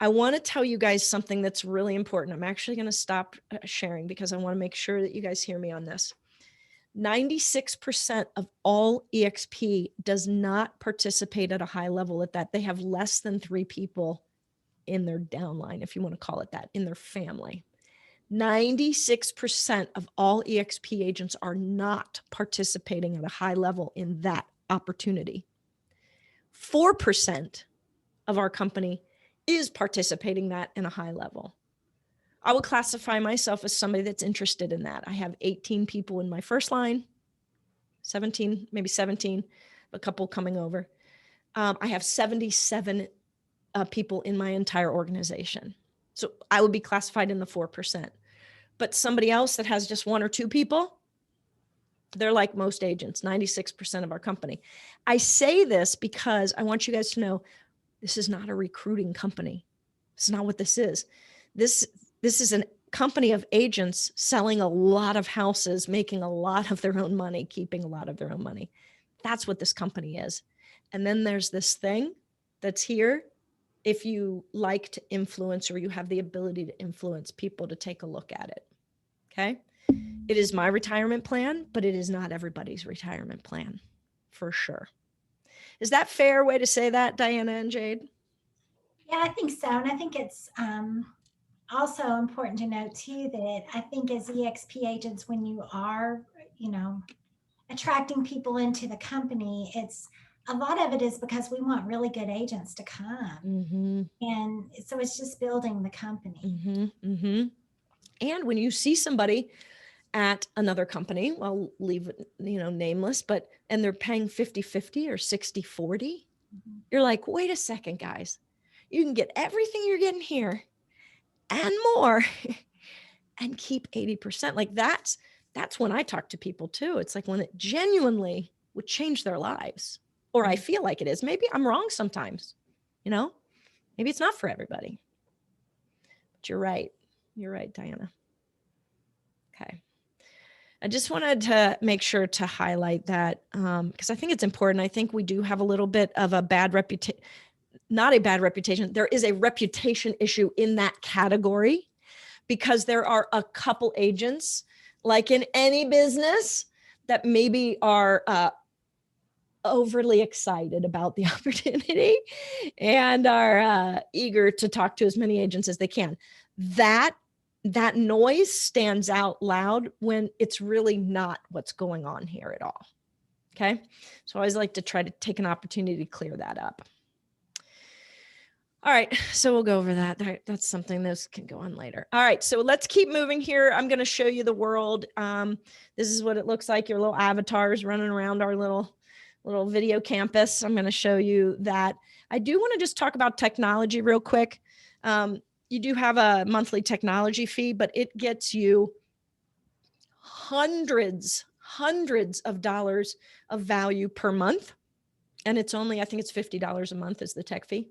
I want to tell you guys something that's really important. I'm actually going to stop sharing because I want to make sure that you guys hear me on this. 96% of all EXP does not participate at a high level at that. They have less than 3 people in their downline, if you want to call it that, in their family. 96% of all EXP agents are not participating at a high level in that opportunity. 4% of our company is participating that in a high level. I would classify myself as somebody that's interested in that. I have 18 people in my first line, 17, maybe 17, a couple coming over. I have 77 people in my entire organization. So I would be classified in the 4%. But somebody else that has just 1 or 2 people, they're like most agents, 96% of our company. I say this because I want you guys to know this is not a recruiting company. This is not what this is. This is a company of agents selling a lot of houses, making a lot of their own money, keeping a lot of their own money. That's what this company is. And then there's this thing that's here. If you like to influence or you have the ability to influence people to take a look at it. Okay. It is my retirement plan, but it is not everybody's retirement plan, for sure. Is that a fair way to say that, Diana and Jade? Yeah, I think so. And I think it's also important to note too that I think as EXP agents, when you are, attracting people into the company, it's a lot of it is because we want really good agents to come. Mm-hmm. And so it's just building the company. Mm-hmm. Mm-hmm. And when you see somebody at another company, well, leave it, nameless, and they're paying 50-50 or 60-40, you're like, wait a second, guys, you can get everything you're getting here and more and keep 80%. Like that's when I talk to people too. It's like when it genuinely would change their lives, or I feel like it is. Maybe I'm wrong sometimes, maybe it's not for everybody, but you're right. You're right, Diana. Okay. I just wanted to make sure to highlight that because I think it's important. I think we do have a little bit of a bad reputation, not a bad reputation. There is a reputation issue in that category because there are a couple agents, like in any business, that maybe are overly excited about the opportunity and are eager to talk to as many agents as they can. That noise stands out loud when it's really not what's going on here at all. Okay. So I always like to try to take an opportunity to clear that up. All right, so we'll go over that. That's something those can go on later. All right, so let's keep moving here. I'm going to show you the world. This is what it looks like. Your little avatars running around our little video campus. I'm going to show you that. I do want to just talk about technology real quick. You do have a monthly technology fee, but it gets you hundreds of dollars of value per month. And it's only, I think it's $50 a month is the tech fee.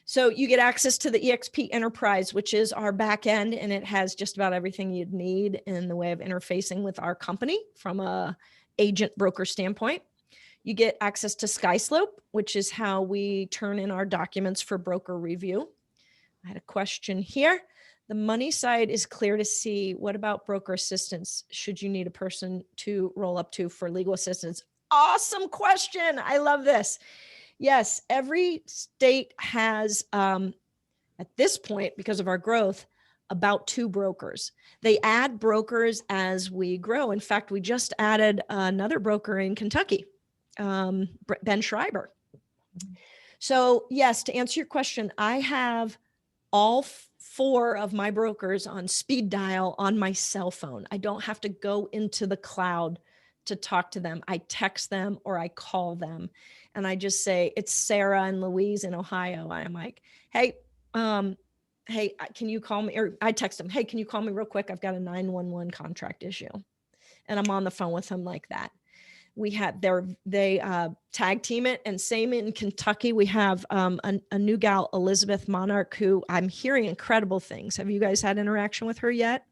So you get access to the eXp Enterprise, which is our back end, and it has just about everything you'd need in the way of interfacing with our company from a agent broker standpoint. You get access to SkySlope, which is how we turn in our documents for broker review. I had a question here. The money side is clear to see. What about broker assistance? Should you need a person to roll up to for legal assistance? Awesome question. I love this. Yes, every state has, at this point, because of our growth, about 2 brokers. They add brokers as we grow. In fact, we just added another broker in Kentucky, Ben Schreiber. So yes, to answer your question, I have all 4 of my brokers on speed dial on my cell phone. I don't have to go into the cloud to talk to them. I text them or I call them and I just say, it's Sarah and Louise in Ohio. I'm like, hey, can you call me? Or I text them, hey, can you call me real quick? I've got a 911 contract issue. And I'm on the phone with them like that. We had they tag team it. And same in Kentucky, we have a new gal, Elizabeth Monarch, who I'm hearing incredible things. Have you guys had interaction with her yet?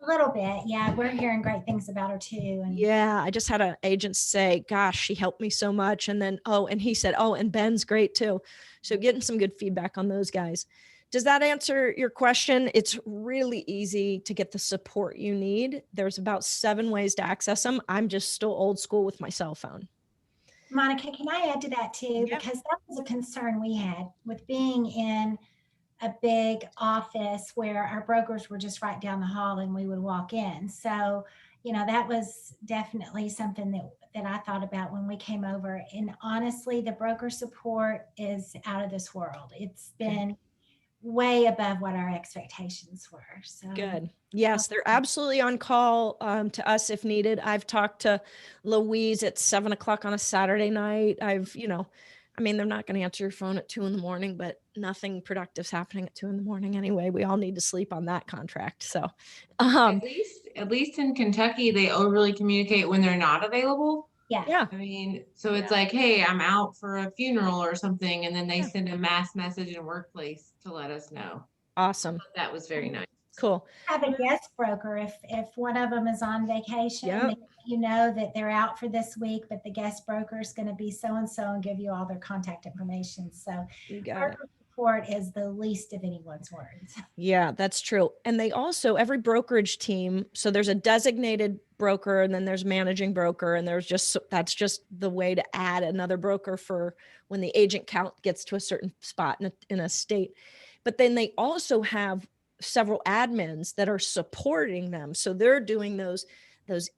A little bit. Yeah. We're hearing great things about her too. And yeah, I just had an agent say, gosh, she helped me so much. And then, and he said, and Ben's great too. So getting some good feedback on those guys. Does that answer your question? It's really easy to get the support you need. There's about 7 ways to access them. I'm just still old school with my cell phone. Monica, can I add to that too? Yeah. Because that was a concern we had with being in a big office where our brokers were just right down the hall and we would walk in. So, that was definitely something that I thought about when we came over. And honestly, the broker support is out of this world. It's been way above what our expectations were. So good. Yes, they're absolutely on call to us if needed. I've talked to Louise at 7:00 on a Saturday night. They're not going to answer your phone at 2 a.m, but nothing productive's happening at 2 a.m. anyway. We all need to sleep on that contract. So at least in Kentucky, they overly communicate when they're not available. Yeah. So it's like, hey, I'm out for a funeral or something. And then they send a mass message in workplace to let us know. Awesome. That was very nice. Cool. Have a guest broker if one of them is on vacation, Yep. you know that they're out for this week, but the guest broker is going to be so-and-so and give you all their contact information. So you got broker support is the least of anyone's worries. Yeah, that's true. And they also, every brokerage team, so there's a designated broker and then there's managing broker, and that's just the way to add another broker for when the agent count gets to a certain spot in a state. But then they also have several admins that are supporting them. So they're doing those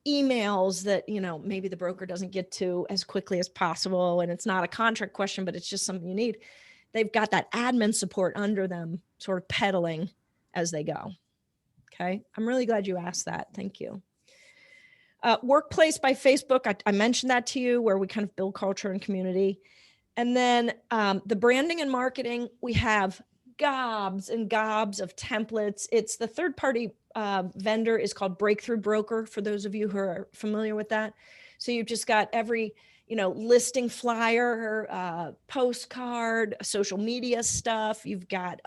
emails that, maybe the broker doesn't get to as quickly as possible. And it's not a contract question, but it's just something you need. They've got that admin support under them, sort of pedaling as they go. Okay. I'm really glad you asked that. Thank you. Workplace by Facebook. I mentioned that to you, where we kind of build culture and community. And then the branding and marketing, we have gobs and gobs of templates. It's the third party vendor is called Breakthrough Broker, for those of you who are familiar with that. So you've just got every, listing flyer, postcard, social media stuff. You've got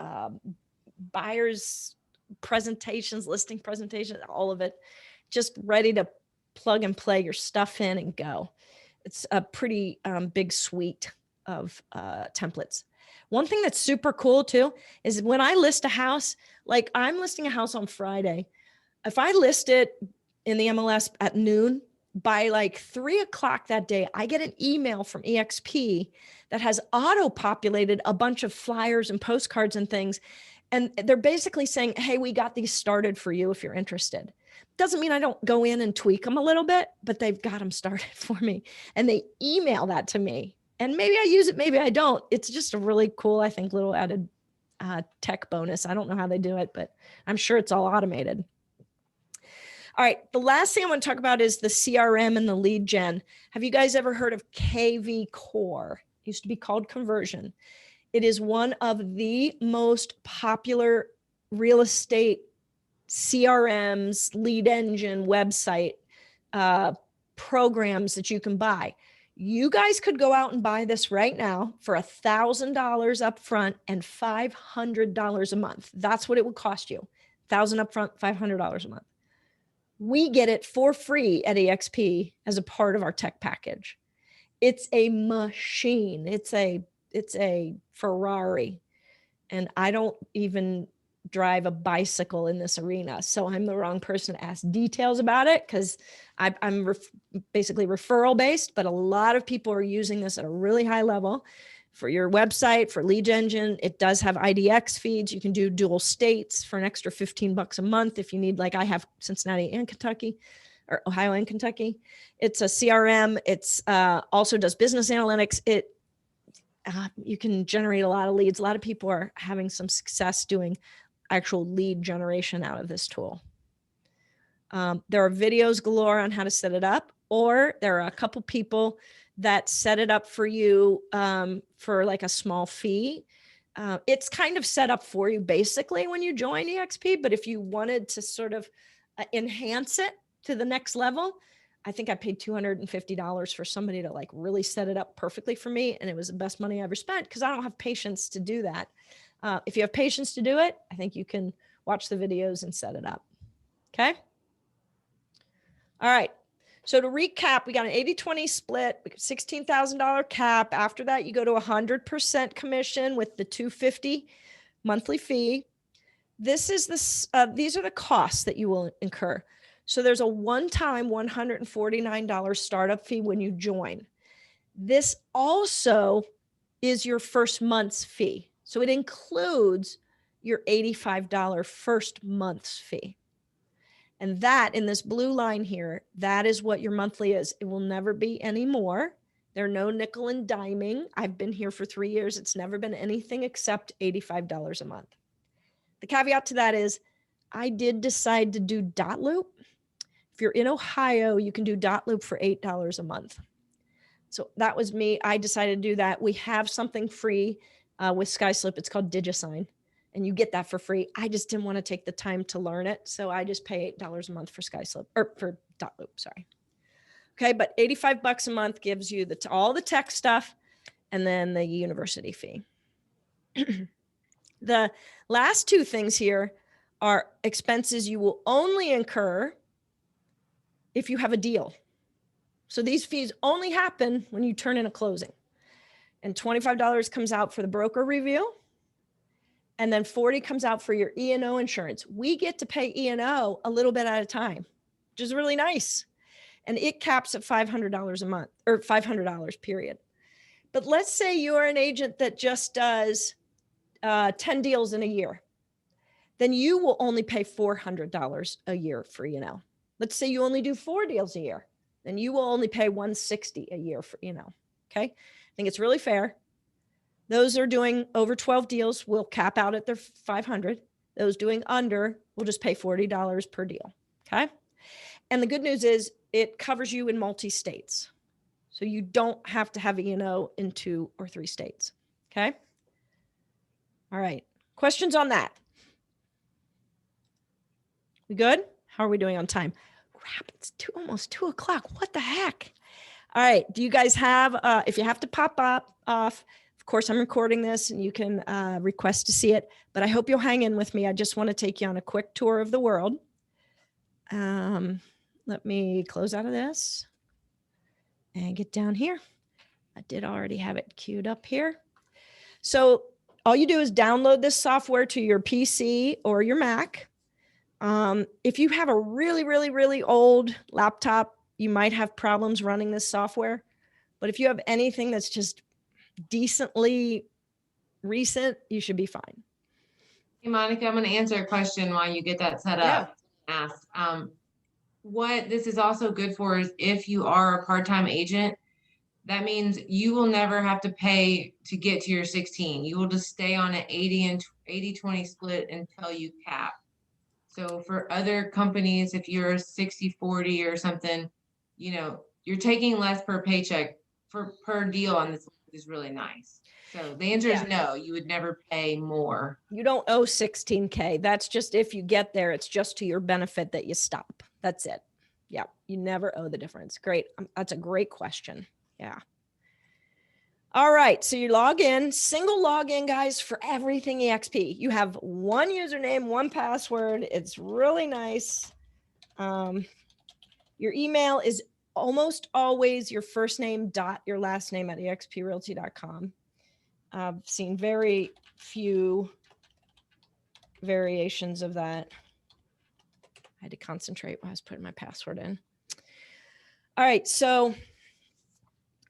buyers presentations, listing presentations, all of it, just ready to plug and play your stuff in and go. It's a pretty big suite of templates. One thing that's super cool too is when I list a house, like I'm listing a house on Friday. If I list it in the MLS at noon, by like 3:00 that day, I get an email from eXp that has auto-populated a bunch of flyers and postcards and things. And they're basically saying, hey, we got these started for you if you're interested. Doesn't mean I don't go in and tweak them a little bit, but they've got them started for me. And they email that to me. And maybe I use it, maybe I don't. It's just a really cool, I think, little added tech bonus. I don't know how they do it, but I'm sure it's all automated. All right. The last thing I want to talk about is the CRM and the lead gen. Have you guys ever heard of KV Core? It used to be called Conversion. It is one of the most popular real estate CRMs, lead engine, website programs that you can buy. You guys could go out and buy this right now for $1,000 up front and $500 a month. That's what it would cost you. $1,000 up front, $500 a month. We get it for free at eXp as a part of our tech package. It's a machine. It's a Ferrari. And I don't even drive a bicycle in this arena. So I'm the wrong person to ask details about it, because I'm basically referral based, but a lot of people are using this at a really high level for your website, for lead engine. It does have IDX feeds. You can do dual states for an extra $15 a month if you need, like I have Cincinnati and Kentucky, or Ohio and Kentucky. It's a CRM. It's also does business analytics. You can generate a lot of leads. A lot of people are having some success doing actual lead generation out of this tool. There are videos galore on how to set it up, or there are a couple people that set it up for you for like a small fee. It's kind of set up for you basically when you join eXp, but if you wanted to sort of enhance it to the next level, I think I paid $250 for somebody to like really set it up perfectly for me. And it was the best money I ever spent, because I don't have patience to do that. If you have patience to do it, I think you can watch the videos and set it up. Okay. All right. So to recap, we got an 80-20 split, $16,000 cap. After that, you go to 100% commission with the $250 monthly fee. These are the costs that you will incur. So there's a one-time $149 startup fee when you join. This also is your first month's fee. So it includes your $85 first month's fee. And that, in this blue line here, that is what your monthly is. It will never be any more. There are no nickel and diming. I've been here for 3 years. It's never been anything except $85 a month. The caveat to that is I did decide to do dot loop. If you're in Ohio, you can do dot loop for $8 a month. So that was me. I decided to do that. We have something free with SkySlip. It's called DigiSign, and you get that for free. I just didn't want to take the time to learn it. So I just pay $8 a month for SkySlip, or for dot loop, sorry. Okay, but $85 a month gives you all the tech stuff and then the university fee. The last two things here are expenses you will only incur if you have a deal. So these fees only happen when you turn in a closing. And $25 comes out for the broker review. And then 40 comes out for your E&O insurance. We get to pay E&O a little bit at a time, which is really nice. And it caps at $500 a month or $500 period. But let's say you're an agent that just does 10 deals in a year. Then you will only pay $400 a year for E&O. Let's say you only do 4 deals a year. Then you will only pay $160 a year for E&O. Okay. I think it's really fair. Those are doing over 12 deals will cap out at their 500. Those doing under will just pay $40 per deal. Okay. And the good news is it covers you in multi-states. So you don't have to have E&O in 2 or 3 states. Okay. All right. Questions on that? We good? How are we doing on time? Crap, it's almost 2 o'clock. What the heck? All right. Do you guys have, if you have to pop up off, of course, I'm recording this and you can request to see it, but I hope you'll hang in with me. I just want to take you on a quick tour of the world. Let me close out of this and get down here. I did already have it queued up here. So all you do is download this software to your PC or your Mac. If you have a really, really, really old laptop, you might have problems running this software. But if you have anything that's just decently recent, you should be fine. Hey, Monica, I'm going to answer a question while you get that set up. Ask, what this is also good for is if you are a part-time agent, that means you will never have to pay to get to your 16. You will just stay on an 80-20 split until you cap. So for other companies, if you're 60-40 or something, you know, you're taking less per paycheck per deal on this is really nice. So the answer is no, you would never pay more. You don't owe 16K. That's just if you get there, it's just to your benefit that you stop. That's it. Yeah. You never owe the difference. Great. That's a great question. Yeah. All right. So you log in, single login, guys, for everything eXp. You have one username, one password. It's really nice. Your email is almost always your first name dot your last name at exprealty.com. I've seen very few variations of that. I had to concentrate while I was putting my password in. All right. So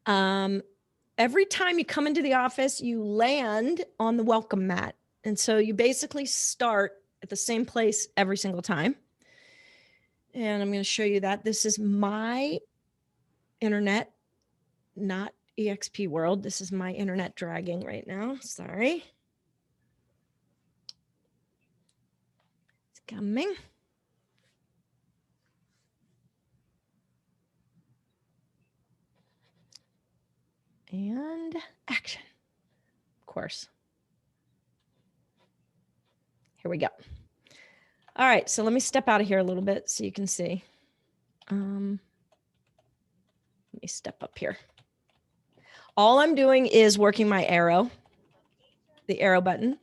every time you come into the office, you land on the welcome mat. And so you basically start at the same place every single time. And I'm going to show you that. This is my internet, not eXp world. This is my internet dragging right now. Sorry. It's coming. And action, of course. Here we go. All right, so let me step out of here a little bit so you can see. Let me step up here. All I'm doing is working my arrow, the arrow button.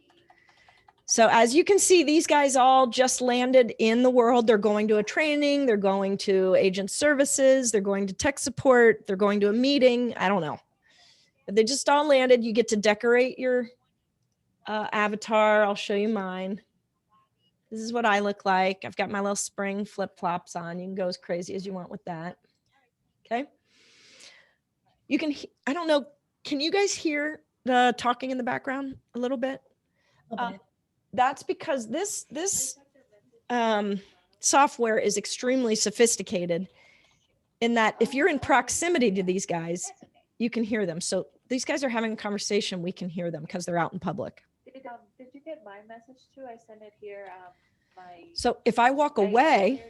So as you can see, these guys all just landed in the world. They're going to a training. They're going to agent services. They're going to tech support. They're going to a meeting. I don't know. But they just all landed. You get to decorate your avatar. I'll show you mine. This is what I look like. I've got my little spring flip-flops on. You can go as crazy as you want with that. Okay. You can, I don't know, can you guys hear the talking in the background a little bit? That's because this software is extremely sophisticated in that if you're in proximity to these guys, you can hear them. So these guys are having a conversation. We can hear them because they're out in public. Did you get my message too? I sent it here. So if I walk away,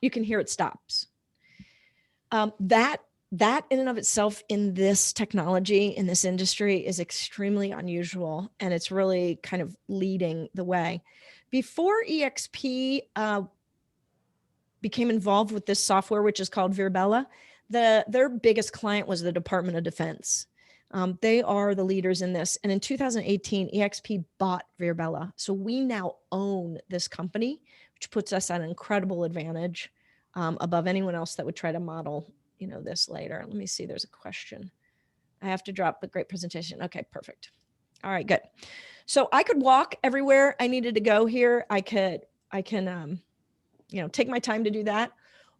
you can hear it stops. That in and of itself in this technology, in this industry is extremely unusual. And it's really kind of leading the way. Before eXp became involved with this software, which is called Virbela, their biggest client was the Department of Defense. They are the leaders in this. And in 2018, eXp bought Virbela. So we now own this company, which puts us at an incredible advantage above anyone else that would try to model, you know, this later. Let me see, there's a question. I have to drop the great presentation. Okay, perfect. All right, good. So I could walk everywhere I needed to go here. I can, take my time to do that.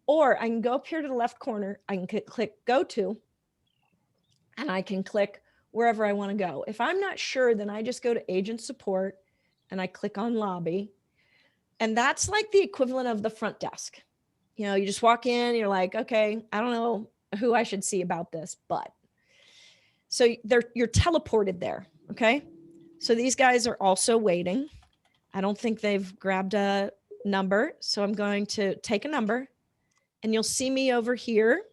Or I can go up here to the left corner. I can click go to, and I can click wherever I want to go. If I'm not sure, then I just go to agent support and I click on lobby. And that's like the equivalent of the front desk. You just walk in, you're like, okay, I don't know who I should see about this, but so you're teleported there. Okay. So these guys are also waiting. I don't think they've grabbed a number. So I'm going to take a number and you'll see me over here.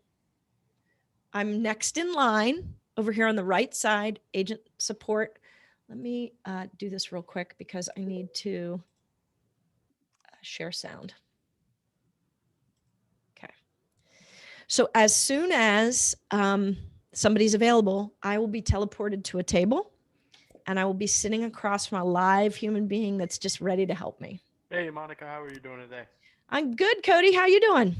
I'm next in line over here on the right side, agent support. Let me do this real quick because I need to share sound. Okay. So as soon as somebody's available, I will be teleported to a table and I will be sitting across from a live human being that's just ready to help me. Hey, Monica, how are you doing today? I'm good, Cody. How you doing?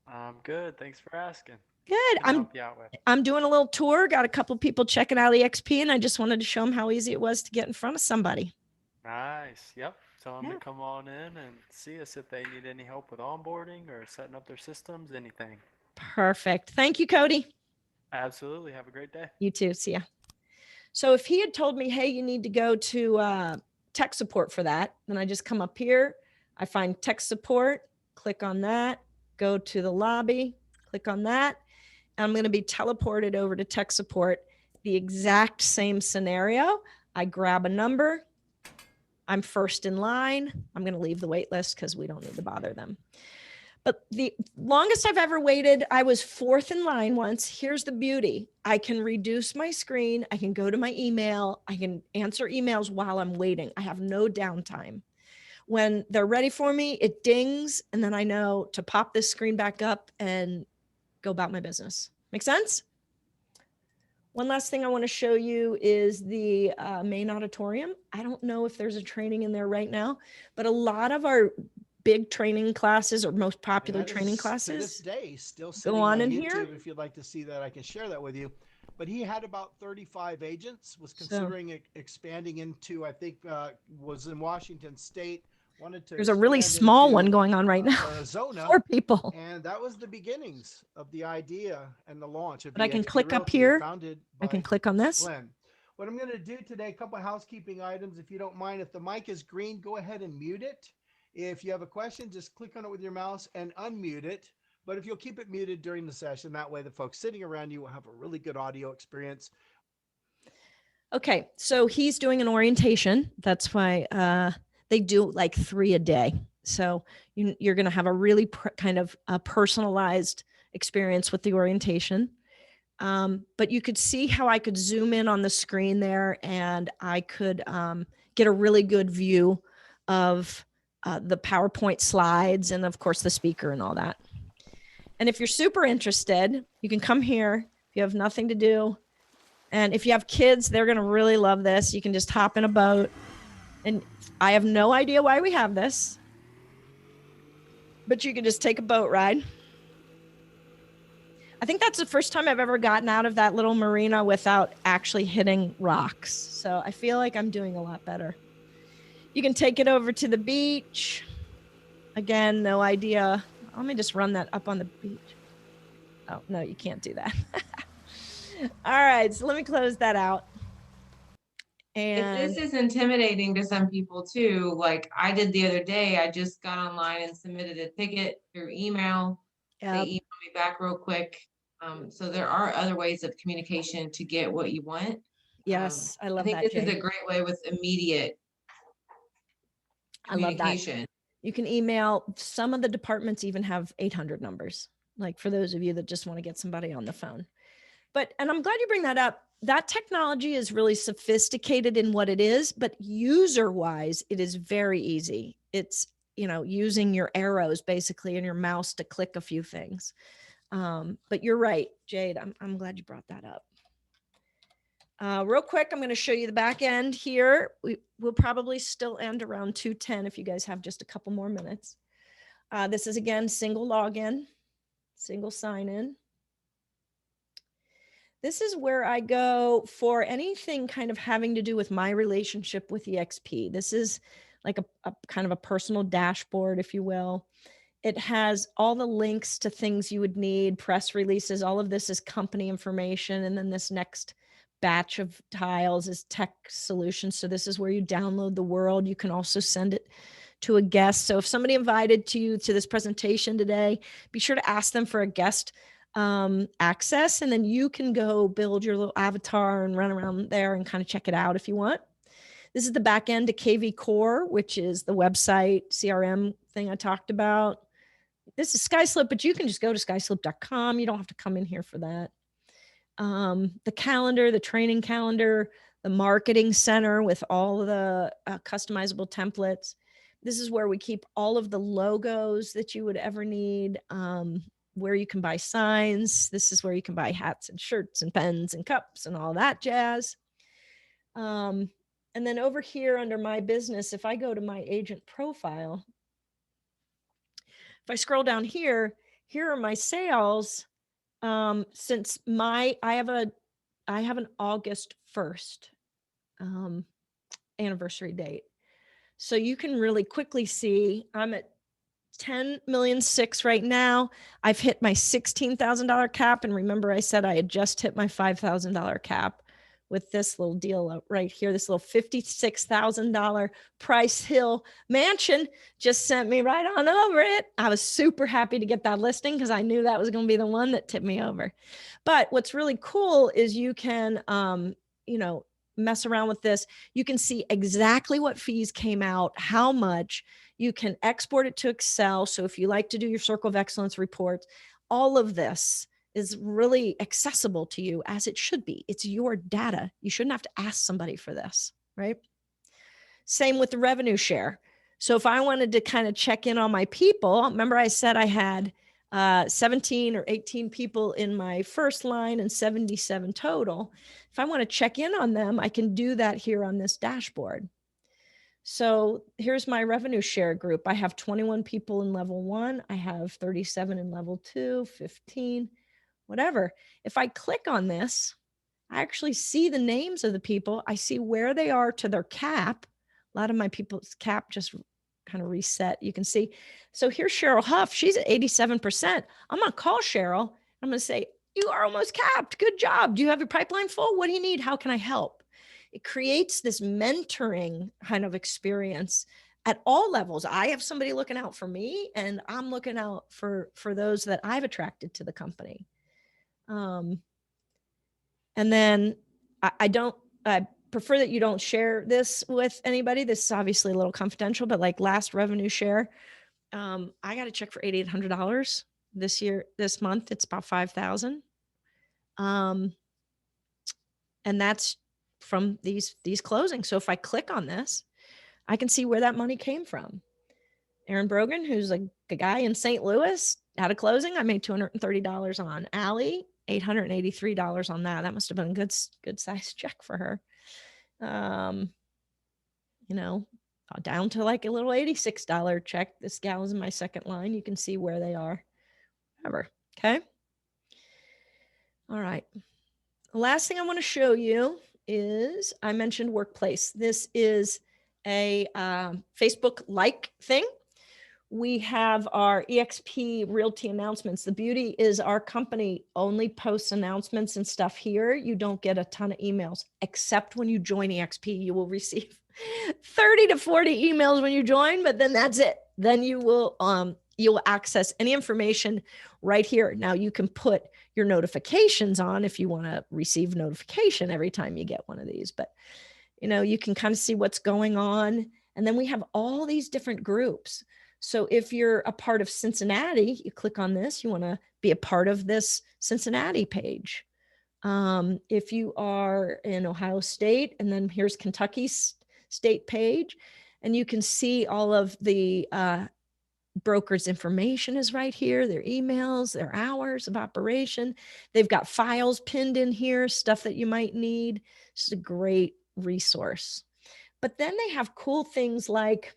I'm good. Thanks for asking. Good. What can I help you out with? I'm doing a little tour. Got a couple of people checking out eXp, and I just wanted to show them how easy it was to get in front of somebody. Nice. Yep. Tell them Yeah. to come on in and see us if they need any help with onboarding or setting up their systems, anything. Perfect. Thank you, Cody. Absolutely. Have a great day. You too. See ya. So if he had told me, hey, you need to go to tech support for that, then I just come up here, I find tech support, click on that, go to the lobby, click on that, and I'm going to be teleported over to tech support. The exact same scenario. I grab a number. I'm first in line. I'm going to leave the wait list because we don't need to bother them. But the longest I've ever waited, I was fourth in line once. Here's the beauty. I can reduce my screen. I can go to my email. I can answer emails while I'm waiting. I have no downtime. When they're ready for me, it dings. And then I know to pop this screen back up and go about my business. Make sense? One last thing I want to show you is the main auditorium. I don't know if there's a training in there right now, but a lot of our big training classes or most popular training classes to this day still sitting on on in YouTube. here. If you'd like to see that, I can share that with you. But he had about 35 agents, was considering expanding into, I think, was in Washington State. Wanted to. There's a really small one going on right now. Arizona. 4 people. And that was the beginnings of the idea and the launch of But I can eXp click up Realty, here. founded I can by click on this. Glenn. What I'm going to do today, a couple of housekeeping items. If you don't mind, if the mic is green, go ahead and mute it. If you have a question, just click on it with your mouse and unmute it. But if you'll keep it muted during the session, that way the folks sitting around you will have a really good audio experience. Okay, so he's doing an orientation. That's why they do like 3 a day. So you're going to have a really kind of a personalized experience with the orientation. But you could see how I could zoom in on the screen there and I could get a really good view of the PowerPoint slides and of course the speaker and all that. And if you're super interested, you can come here if you have nothing to do. And if you have kids, they're going to really love this. You can just hop in a boat. And I have no idea why we have this, but you can just take a boat ride. I think that's the first time I've ever gotten out of that little marina without actually hitting rocks. So I feel like I'm doing a lot better. You can take it over to the beach. Again, no idea. Let me just run that up on the beach. Oh, no, you can't do that. All right, so let me close that out. And If this is intimidating to some people too, like I did the other day, I just got online and submitted a ticket through email. They emailed me back real quick. So there are other ways of communication to get what you want. Yes, I love I think that, this is Jay. a great way with immediate communication. I love that. You can email. Some of the departments even have 800 numbers, like for those of you that just want to get somebody on the phone. And I'm glad you bring that up. That technology is really sophisticated in what it is, but user-wise, it is very easy. It's, using your arrows basically and your mouse to click a few things. But you're right, Jade. I'm glad you brought that up. Real quick, I'm going to show you the back end here. We'll probably still end around 2:10 if you guys have just a couple more minutes. This is, again, single login, single sign in. This is where I go for anything kind of having to do with my relationship with eXp. This is like a kind of a personal dashboard, if you will. It has all the links to things you would need, press releases. All of this is company information. And then this next batch of tiles is tech solutions. So this is where you download the world. You can also send it to a guest. So if somebody invited you to this presentation today, be sure to ask them for a guest access, and then you can go build your little avatar and run around there and kind of check it out if you want. This is the back end to KV Core, which is the website CRM thing I talked about. This is SkySlip, but you can just go to skyslip.com. You don't have to come in here for that. The calendar, the training calendar, the marketing center with all of the customizable templates. This is where we keep all of the logos that you would ever need, where you can buy signs. This is where you can buy hats and shirts and pens and cups and all that jazz. And then over here under my business, if I go to my agent profile, if I scroll down here, here are my sales. Since I have an August 1st anniversary date. So you can really quickly see I'm at 10,600,000 right now. I've hit my $16,000 cap. And remember, I said I had just hit my $5,000 cap with this little deal right here. This little $56,000 Price Hill mansion just sent me right on over it. I was super happy to get that listing because I knew that was going to be the one that tipped me over. But what's really cool is you can, mess around with this. You can see exactly what fees came out, how much. You can export it to Excel. So if you like to do your Circle of Excellence reports, all of this is really accessible to you as it should be. It's your data. You shouldn't have to ask somebody for this, right? Same with the revenue share. So if I wanted to kind of check in on my people, remember I said I had 17 or 18 people in my first line and 77 total. If I want to check in on them, I can do that here on this dashboard. So here's my revenue share group. I have 21 people in level 1. I have 37 in level 2, 15, whatever. If I click on this, I actually see the names of the people. I see where they are to their cap. A lot of my people's cap just kind of reset. You can see. So here's Cheryl Huff. She's at 87%. I'm going to call Cheryl. I'm going to say, you are almost capped. Good job. Do you have your pipeline full? What do you need? How can I help? It creates this mentoring kind of experience at all levels. I have somebody looking out for me, and I'm looking out for those that I've attracted to the company. And then I prefer that you don't share this with anybody. This is obviously a little confidential, but like last revenue share, I got a check for $8,800 this month. It's about 5,000. And that's from these closings. So if I click on this, I can see where that money came from. Aaron Brogan, who's a guy in St. Louis, had a closing. I made $230 on Allie, $883 on that. That must have been a good size check for her. Down to like a little $86 check. This gal is in my second line. You can see where they are. Whatever. Okay. All right. The last thing I want to show you is I mentioned Workplace. This is a Facebook like thing. We have our eXp Realty announcements. The beauty is our company only posts announcements and stuff here. You don't get a ton of emails, except when you join eXp. You will receive 30 to 40 emails when you join, but then that's it. Then you will access any information right here. Now you can put your notifications on if you want to receive notification every time you get one of these, but you can kind of see what's going on. And then we have all these different groups. So if you're a part of Cincinnati, you click on this, you want to be a part of this Cincinnati page. If you are in Ohio State, and then here's Kentucky's state page, and you can see all of the brokers' information is right here, their emails, their hours of operation. They've got files pinned in here, stuff that you might need. This is a great resource. But then they have cool things like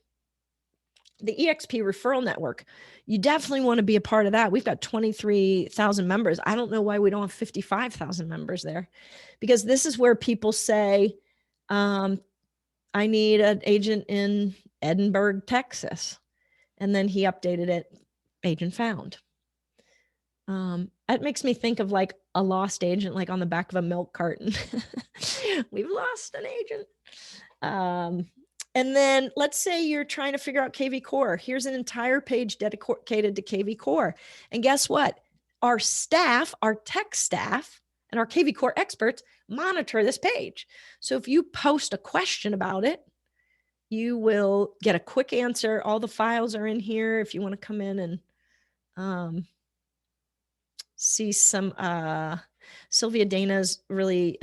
the EXP referral network. You definitely want to be a part of that. We've got 23,000 members. I don't know why we don't have 55,000 members there, because this is where people say, I need an agent in Edinburgh, Texas. And then he updated it, agent found. It makes me think of like a lost agent, like on the back of a milk carton. We've lost an agent. And then let's say you're trying to figure out KV Core. Here's an entire page dedicated to KV Core. And guess what? Our staff, our tech staff, and our KV Core experts monitor this page. So if you post a question about it, you will get a quick answer. All the files are in here if you want to come in and see some. Sylvia Dana's really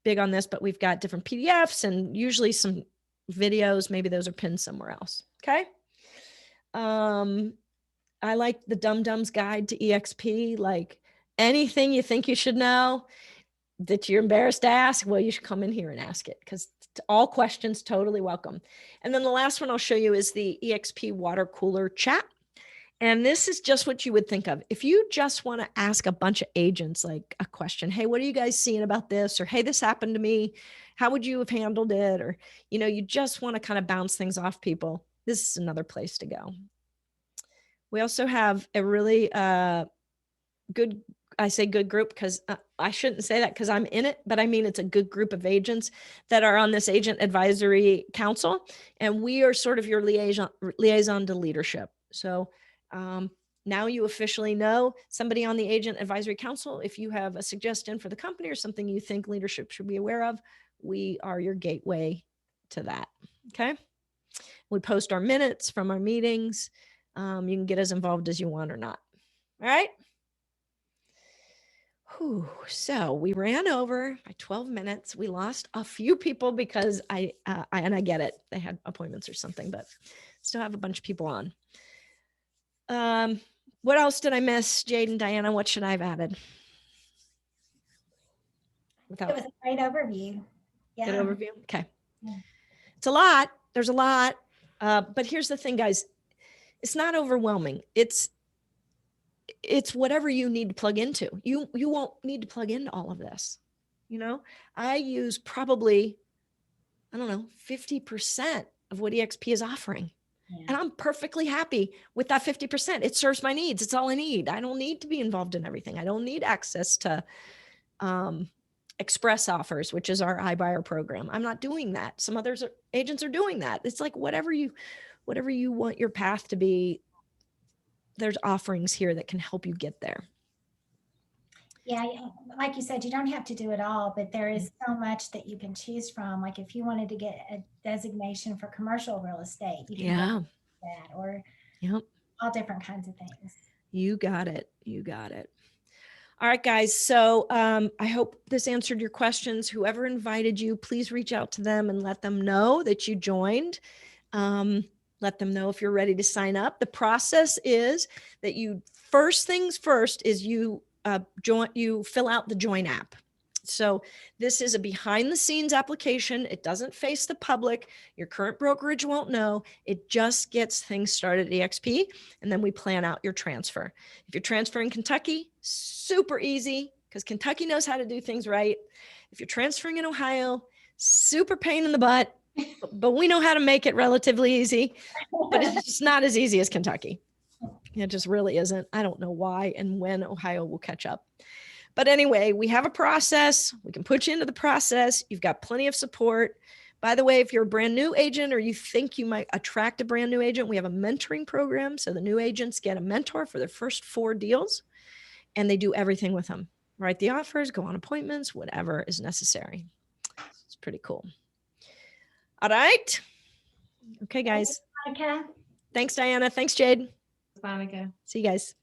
big on this, but we've got different PDFs and usually some videos. Maybe those are pinned somewhere else. Okay. I like the Dum Dum's Guide to EXP. Like anything you think you should know that you're embarrassed to ask, well, you should come in here and ask it, because all questions totally welcome. And then the last one I'll show you is the EXP water cooler chat. And this is just what you would think of. If you just want to ask a bunch of agents like a question, hey, what are you guys seeing about this? Or, hey, this happened to me. How would you have handled it? Or, you just want to kind of bounce things off people. This is another place to go. We also have a really good, I say good group because I shouldn't say that because I'm in it, but I mean, it's a good group of agents that are on this agent advisory council. And we are sort of your liaison to leadership. So now you officially know somebody on the agent advisory council. If you have a suggestion for the company or something you think leadership should be aware of, we are your gateway to that. Okay. We post our minutes from our meetings. You can get as involved as you want or not. All right. Whew. So we ran over by 12 minutes. We lost a few people because I get it. They had appointments or something, but still have a bunch of people on. What else did I miss, Jade and Diana? What should I have added? It was a great overview. Yeah. Good overview. Okay. Yeah. It's a lot. There's a lot. But here's the thing, guys. It's not overwhelming. It's whatever you need to plug into. You won't need to plug into all of this. I use probably, 50% of what eXp is offering. Yeah. And I'm perfectly happy with that 50%. It serves my needs. It's all I need. I don't need to be involved in everything. I don't need access to express offers, which is our iBuyer program. I'm not doing that. Some agents are doing that. It's like whatever you want your path to be, there's offerings here that can help you get there. Yeah, like you said, you don't have to do it all, but there is so much that you can choose from. Like if you wanted to get a designation for commercial real estate, you can do that, or all different kinds of things. You got it. All right, guys. So I hope this answered your questions. Whoever invited you, please reach out to them and let them know that you joined. Let them know if you're ready to sign up. The process is that first things first is you fill out the Join app. So this is a behind the scenes application. It doesn't face the public. Your current brokerage won't know. It just gets things started at eXp, and then we plan out your transfer. If you're transferring Kentucky, super easy because Kentucky knows how to do things right. If you're transferring in Ohio, super pain in the butt, but we know how to make it relatively easy, but it's just not as easy as Kentucky. It just really isn't. I don't know why and when Ohio will catch up. But anyway, we have a process. We can put you into the process. You've got plenty of support. By the way, if you're a brand new agent or you think you might attract a brand new agent, we have a mentoring program. So the new agents get a mentor for their first 4 deals, and they do everything with them. Write the offers, go on appointments, whatever is necessary. It's pretty cool. All right. Okay, guys. Monica. Thanks, Diana. Thanks, Jade. Monica. See you guys.